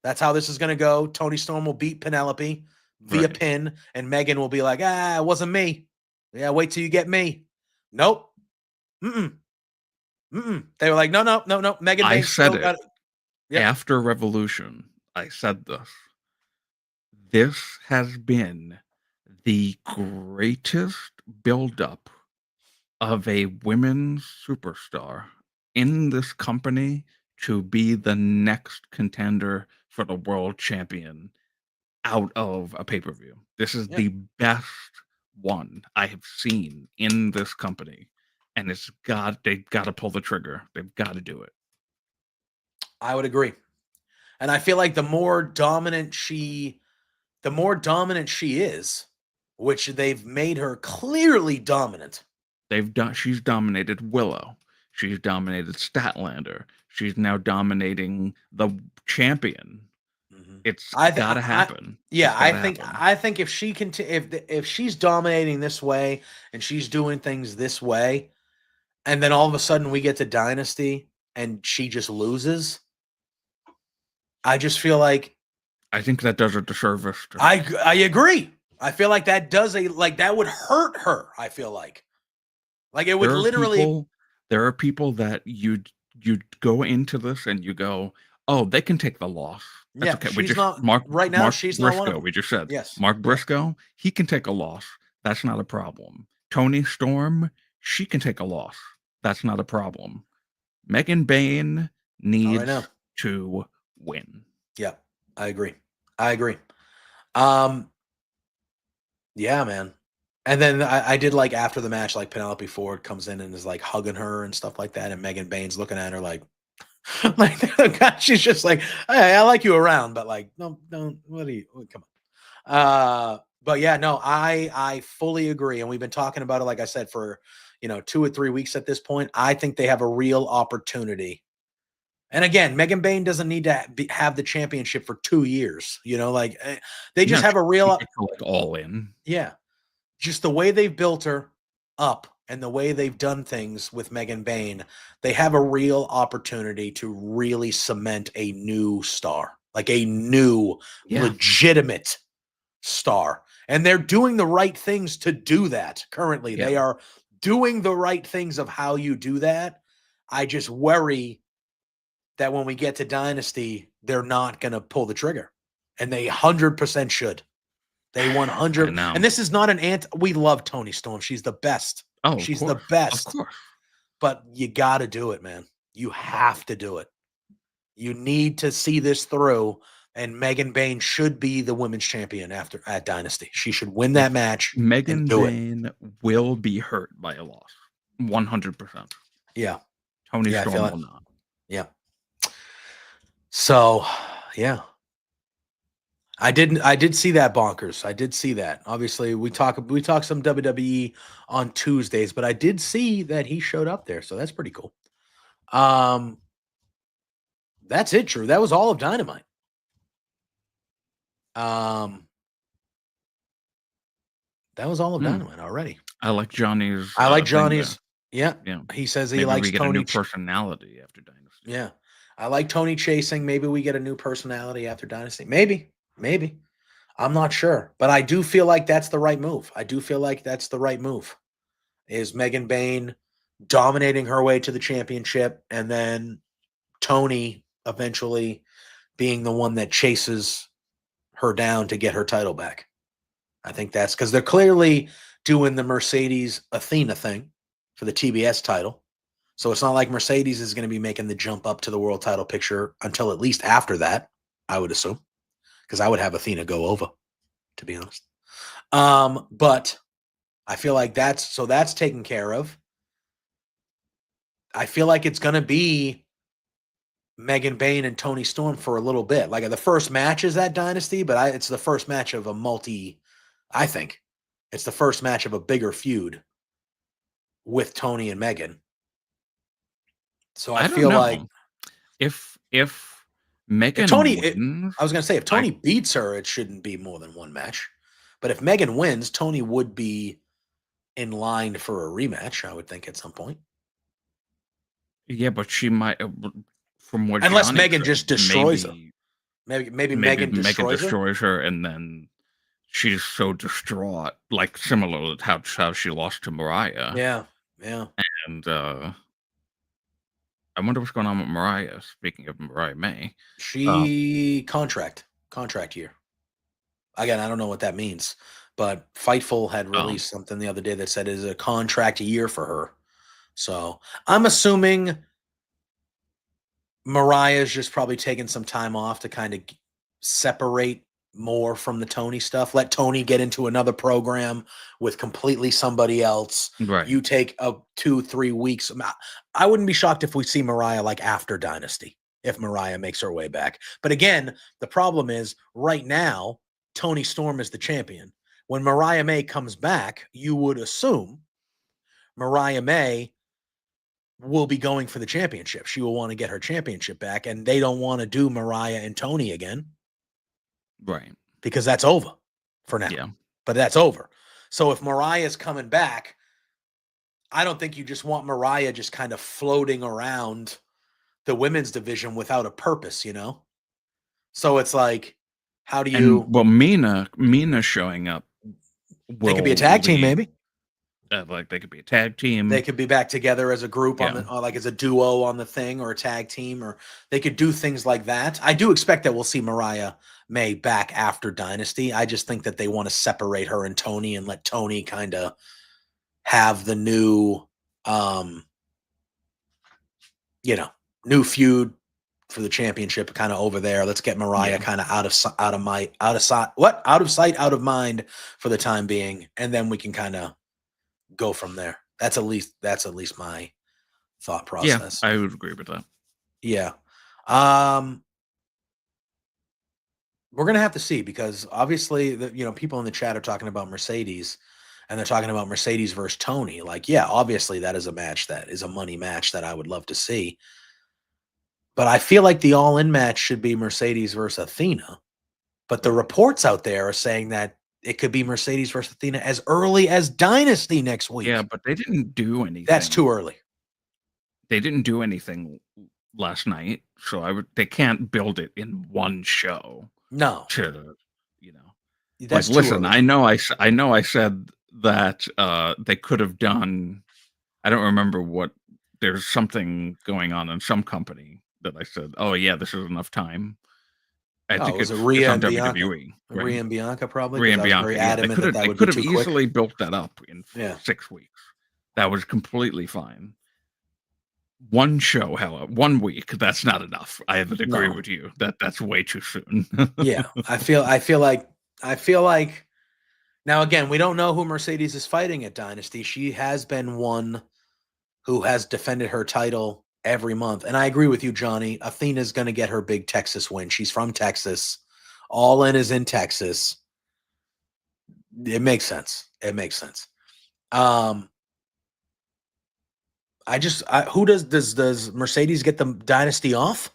That's how this is going to go. Toni Storm will beat Penelope via pin, and Megan will be like, it wasn't me. Yeah, wait till you get me. Nope. They were like, no. Megan I Bayne said still it got it. Yep. after Revolution. I said this. This has been the greatest buildup of a women's superstar in this company to be the next contender for the world champion out of a pay-per-view. This is Yeah. the best one I have seen in this company, and they've gotta pull the trigger. They've gotta do it. I would agree. And I feel like the more dominant she is, which they've made her clearly dominant. She's dominated Willow. She's dominated Statlander. She's now dominating the champion. It's gotta happen. Yeah, It's gotta happen. I think if she can, if she's dominating this way and she's doing things this way, and then all of a sudden we get to Dynasty and she just loses, I just feel like I think that does a disservice to her. I agree. I feel like that that would hurt her. I feel like it would literally. There are people that you'd go into this and you go, oh, they can take the loss. That's okay. She's not Mark right now. She's Briscoe, not one of them. We just said, yes, Mark Briscoe, he can take a loss. That's not a problem. Toni Storm, she can take a loss. That's not a problem. Megan Bayne needs to win. Yeah, I agree. Yeah, man. And then I did like after the match, like Penelope Ford comes in and is like hugging her and stuff like that, and Megan Bayne's looking at her like, she's just like, hey, I like you around, but like, no, what do you? Come on. But yeah, no, I fully agree, and we've been talking about it, like I said, for 2 or 3 weeks at this point. I think they have a real opportunity. And again, Megan Bayne doesn't need to have the championship for 2 years. They just have a real all in. Yeah. Just the way they've built her up and the way they've done things with Megan Bayne, they have a real opportunity to really cement a new star, like a new legitimate star. And they're doing the right things to do that currently. They are doing the right things of how you do that. I just worry that when we get to Dynasty, they're not going to pull the trigger. And they 100% should. They 100. And this is not we love Toni Storm. She's the best. Oh, she's the best. Of course. But you got to do it, man. You have to do it. You need to see this through. And Megan Bayne should be the women's champion at Dynasty. She should win that match. Megan Bayne will be hurt by a loss. 100%. Yeah. Toni Storm will not. Yeah. So, yeah. I did see that, bonkers. I did see that. Obviously, we talk some WWE on Tuesdays, but I did see that he showed up there, so that's pretty cool. That's it, Drew. That was all of Dynamite. That was all of Dynamite already. I like Johnny's. Yeah. He says he likes we get Toni. A new personality after Dynasty. Yeah. I like Toni chasing. Maybe we get a new personality after Dynasty. Maybe. I'm not sure. But I do feel like that's the right move. Is Megan Bayne dominating her way to the championship, and then Toni eventually being the one that chases her down to get her title back. I think that's because they're clearly doing the Mercedes Athena thing for the TBS title. So it's not like Mercedes is going to be making the jump up to the world title picture until at least after that, I would assume. Because I would have Athena go over, to be honest. But I feel like that's taken care of. I feel like it's going to be Megan Bayne and Toni Storm for a little bit. Like the first match is at Dynasty, but it's the first match of I think it's the first match of a bigger feud with Toni and Megan. So I feel like if Megan wins, I was going to say, if Toni beats her, it shouldn't be more than one match. But if Megan wins, Toni would be in line for a rematch, I would think, at some point. Yeah, but she might, from what unless Johnny Megan said, just destroys her. Maybe Megan destroys her, and then she's so distraught, like similar to how she lost to Mariah. Yeah. And I wonder what's going on with Mariah. Speaking of Mariah May, she contract year. Again, I don't know what that means, but Fightful had released something the other day that said it is a contract year for her. So I'm assuming Mariah's just probably taking some time off to kind of separate more from the Toni stuff. Let Toni get into another program with completely somebody else. right? You take a 2-3 weeks. I wouldn't be shocked if we see Mariah like after Dynasty, if Mariah makes her way back. But again, the problem is right now, Toni Storm is the champion. When Mariah May comes back, you would assume Mariah May will be going for the championship. She will want to get her championship back, and they don't want to do Mariah and Toni again. Right. Because that's over for now. Yeah. But that's over. So if Mariah's coming back, I don't think you just want Mariah just kind of floating around the women's division without a purpose, you know? So it's like, how do you... Well, Mina showing up. They could be a tag team, maybe. Like they could be a tag team. They could be back together as a group on the, like as a duo on the thing, or a tag team, or they could do things like that. I do expect that we'll see Mariah May back after Dynasty. I just think that they want to separate her and Toni and let Toni kind of have the new, new feud for the championship kind of over there. Let's get Mariah kind of out of sight, out of mind for the time being, and then we can kind of go from there. That's at least my thought process. Yeah, I would agree with that. Yeah. We're going to have to see, because obviously people in the chat are talking about Mercedes, and they're talking about Mercedes versus Toni. Like, yeah, obviously that is a match, that is a money match that I would love to see. But I feel like the all-in match should be Mercedes versus Athena. But the reports out there are saying that it could be Mercedes versus Athena as early as Dynasty next week. Yeah, but they didn't do anything. That's too early. They didn't do anything last night, so they can't build it in one show. No. That's like, listen, I know I said that they could have done, I don't remember what, there's something going on in some company that I said, oh yeah, this is enough time. I think it's Rhea on and WWE. Bianca. Right? Rhea and Bianca probably. Rhea and Bianca. Very adamant they could have easily built that up in 6 weeks. That was completely fine. One show, 1 week, that's not enough. I would agree with you. That's way too soon. Yeah, I feel like now, again, we don't know who Mercedes is fighting at Dynasty. She has been one who has defended her title every month. And I agree with you, Johnny. Athena's going to get her big Texas win. She's from Texas. All In is in Texas. It makes sense. Who does Mercedes get the Dynasty off?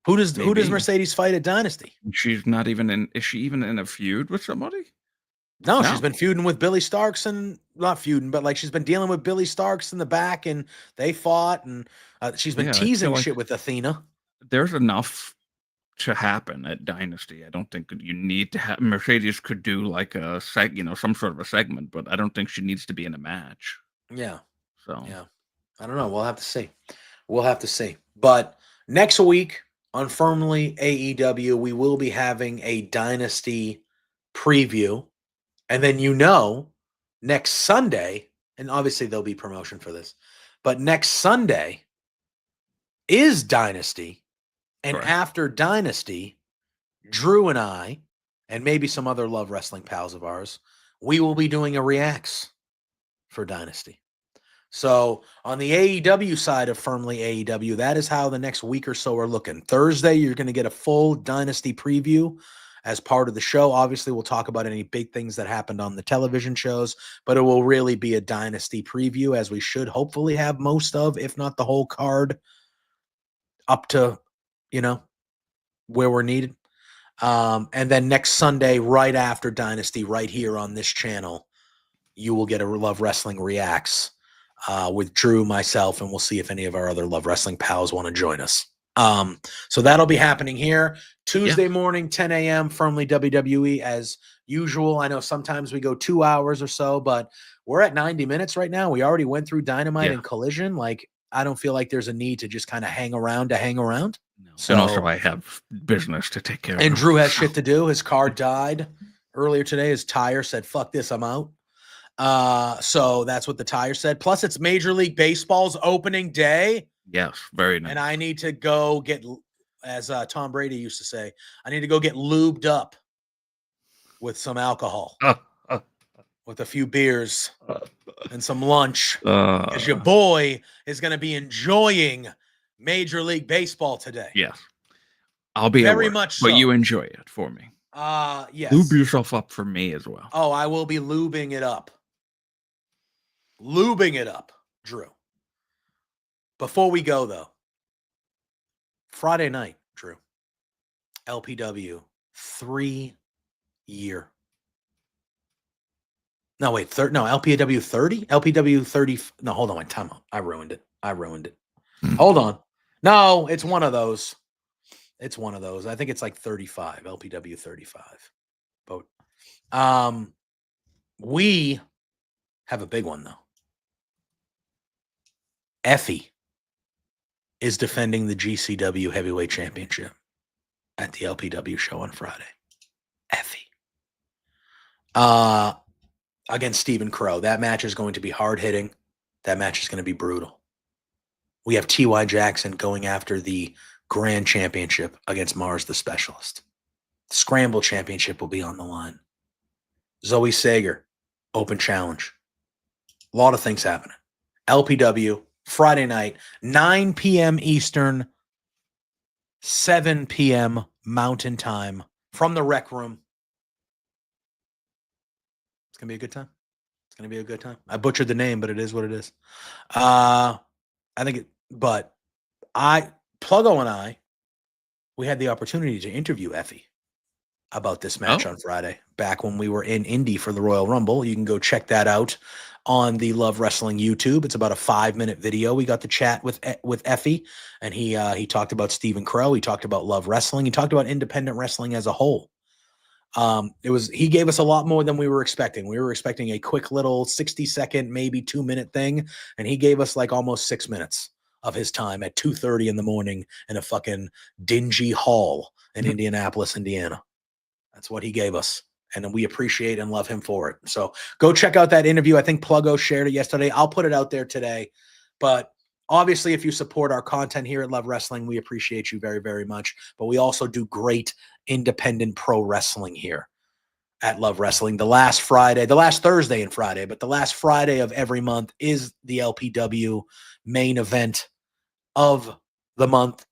Who does Mercedes fight at Dynasty? She's not even in. Is she even in a feud with somebody? No, she's been feuding with Billy Starks, and not feuding, but like she's been dealing with Billy Starks in the back, and they fought, and she's been teasing shit with Athena. There's enough to happen at Dynasty. I don't think you need to have Mercedes could do like a some sort of a segment, but I don't think she needs to be in a match. Yeah. So yeah, I don't know. We'll have to see. But next week on Firmly AEW, we will be having a Dynasty preview. And then next Sunday, and obviously there'll be promotion for this, but next Sunday is Dynasty. And after Dynasty, Drew and I, and maybe some other Love Wrestling pals of ours, we will be doing a reacts for Dynasty. So on the AEW side of Firmly AEW, that is how the next week or so are looking. Thursday, you're going to get a full Dynasty preview as part of the show. Obviously, we'll talk about any big things that happened on the television shows, but it will really be a Dynasty preview, as we should hopefully have most of, if not the whole card, up to, where we're needed. And then next Sunday, right after Dynasty, right here on this channel, you will get a Love Wrestling Reacts with Drew, myself, and we'll see if any of our other Love Wrestling pals want to join us. So that'll be happening here Tuesday morning, 10 a.m. Firmly WWE as usual. I know sometimes we go 2 hours or so, but we're at 90 minutes right now. We already went through Dynamite and Collision. Like, I don't feel like there's a need to just kind of hang around. No. So, and also I have business to take care of. And Drew has shit to do. His car died earlier today. His tire said, fuck this, I'm out. So that's what the tire said. Plus, it's Major League Baseball's opening day. Yes, very nice. And I need to go get, as Tom Brady used to say, I need to go get lubed up with some alcohol, with a few beers and some lunch. Because your boy is going to be enjoying Major League Baseball today. Yes. I'll be very much so. But you enjoy it for me. Yes. Lube yourself up for me as well. Oh, I will be lubing it up. Lubing it up, Drew. Before we go, though, Friday night, Drew, LPW 3-year. No, wait, LPW 30? LPW 30. No, hold on, wait, time out. I ruined it. Hold on. No, it's one of those. I think it's like 35, LPW 35. But we have a big one, though. Effie is defending the GCW Heavyweight Championship at the LPW show on Friday. Effie. Against Stephen Crow. That match is going to be hard-hitting. That match is going to be brutal. We have T.Y. Jackson going after the Grand Championship against Mars the Specialist. The Scramble Championship will be on the line. Zoe Sager, open challenge. A lot of things happening. LPW, Friday night, 9 p.m. Eastern, 7 p.m. Mountain Time from the Rec Room. It's going to be a good time. I butchered the name, but it is what it is. Pluggo and I, we had the opportunity to interview Effie about this match on Friday, back when we were in Indy for the Royal Rumble. You can go check that out on the Love Wrestling YouTube. It's about a 5-minute video. We got to chat with Effie, and he talked about Stephen Crow. He talked about Love Wrestling. He talked about independent wrestling as a whole. He gave us a lot more than we were expecting. We were expecting a quick little 60-second, maybe 2-minute thing, and he gave us like almost 6 minutes of his time at 2:30 in the morning in a fucking dingy hall in Indianapolis, Indiana. That's what he gave us, and we appreciate and love him for it. So go check out that interview. I think Pluggo shared it yesterday. I'll put it out there today. But obviously, if you support our content here at Love Wrestling, we appreciate you very, very much. But we also do great independent pro wrestling here at Love Wrestling. The last Thursday and Friday, but the last Friday of every month is the LPW main event of the month.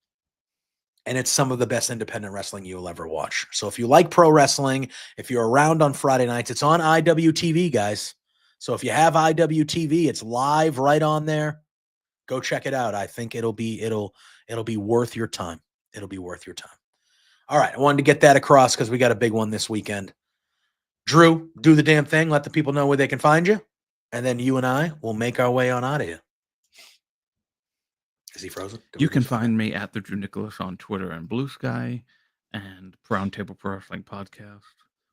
And it's some of the best independent wrestling you'll ever watch. So if you like pro wrestling, if you're around on Friday nights, it's on IWTV, guys. So if you have IWTV, it's live right on there. Go check it out. I think it'll be worth your time. It'll be worth your time. All right. I wanted to get that across because we got a big one this weekend. Drew, do the damn thing. Let the people know where they can find you. And then you and I will make our way on out of here. Is he frozen? You can find me at the Drew Nicholas on Twitter and Blue Sky, and Roundtable Pro Wrestling Podcast.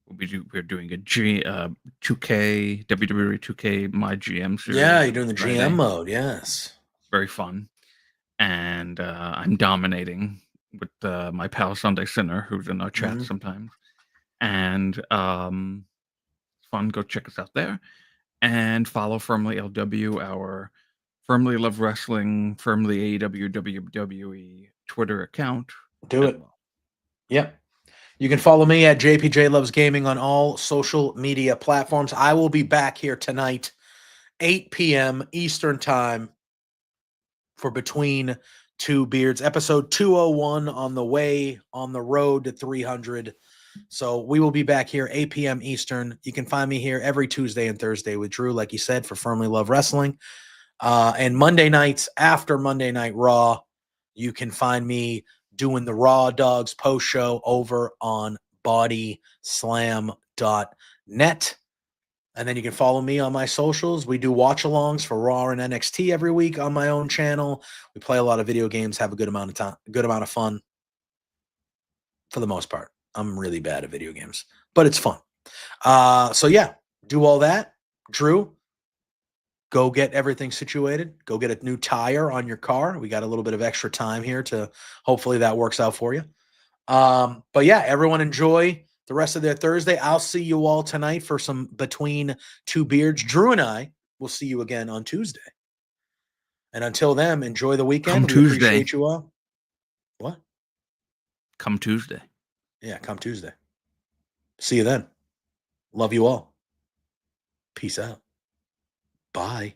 We're doing a 2K WWE 2K My GM series. Yeah, you're doing the GM mode. Yes, very fun, and I'm dominating with my pal Sunday Sinner, who's in our chat sometimes, and it's fun. Go check us out there, and follow Firmly LW, our Firmly Love Wrestling, Firmly AEW, WWE Twitter account. Do it. Yep. You can follow me at JPJ Loves Gaming on all social media platforms. I will be back here tonight, 8 p.m. Eastern Time for Between Two Beards, episode 201 on the road to 300. So we will be back here, 8 p.m. Eastern. You can find me here every Tuesday and Thursday with Drew, like you said, for Firmly Love Wrestling. And Monday nights after Monday Night Raw, you can find me doing the Raw Dogs post show over on bodyslam.net. And then you can follow me on my socials. We do watch-alongs for Raw and NXT every week on my own channel. We play a lot of video games, have a good amount of time, good amount of fun. For the most part, I'm really bad at video games, but it's fun. So yeah, do all that. Drew, go get everything situated. Go get a new tire on your car. We got a little bit of extra time here to hopefully that works out for you. But yeah, everyone enjoy the rest of their Thursday. I'll see you all tonight for some Between Two Beards. Drew and I will see you again on Tuesday. And until then, enjoy the weekend. Come Tuesday. Appreciate you all. What? Come Tuesday. Yeah, come Tuesday. See you then. Love you all. Peace out. Bye.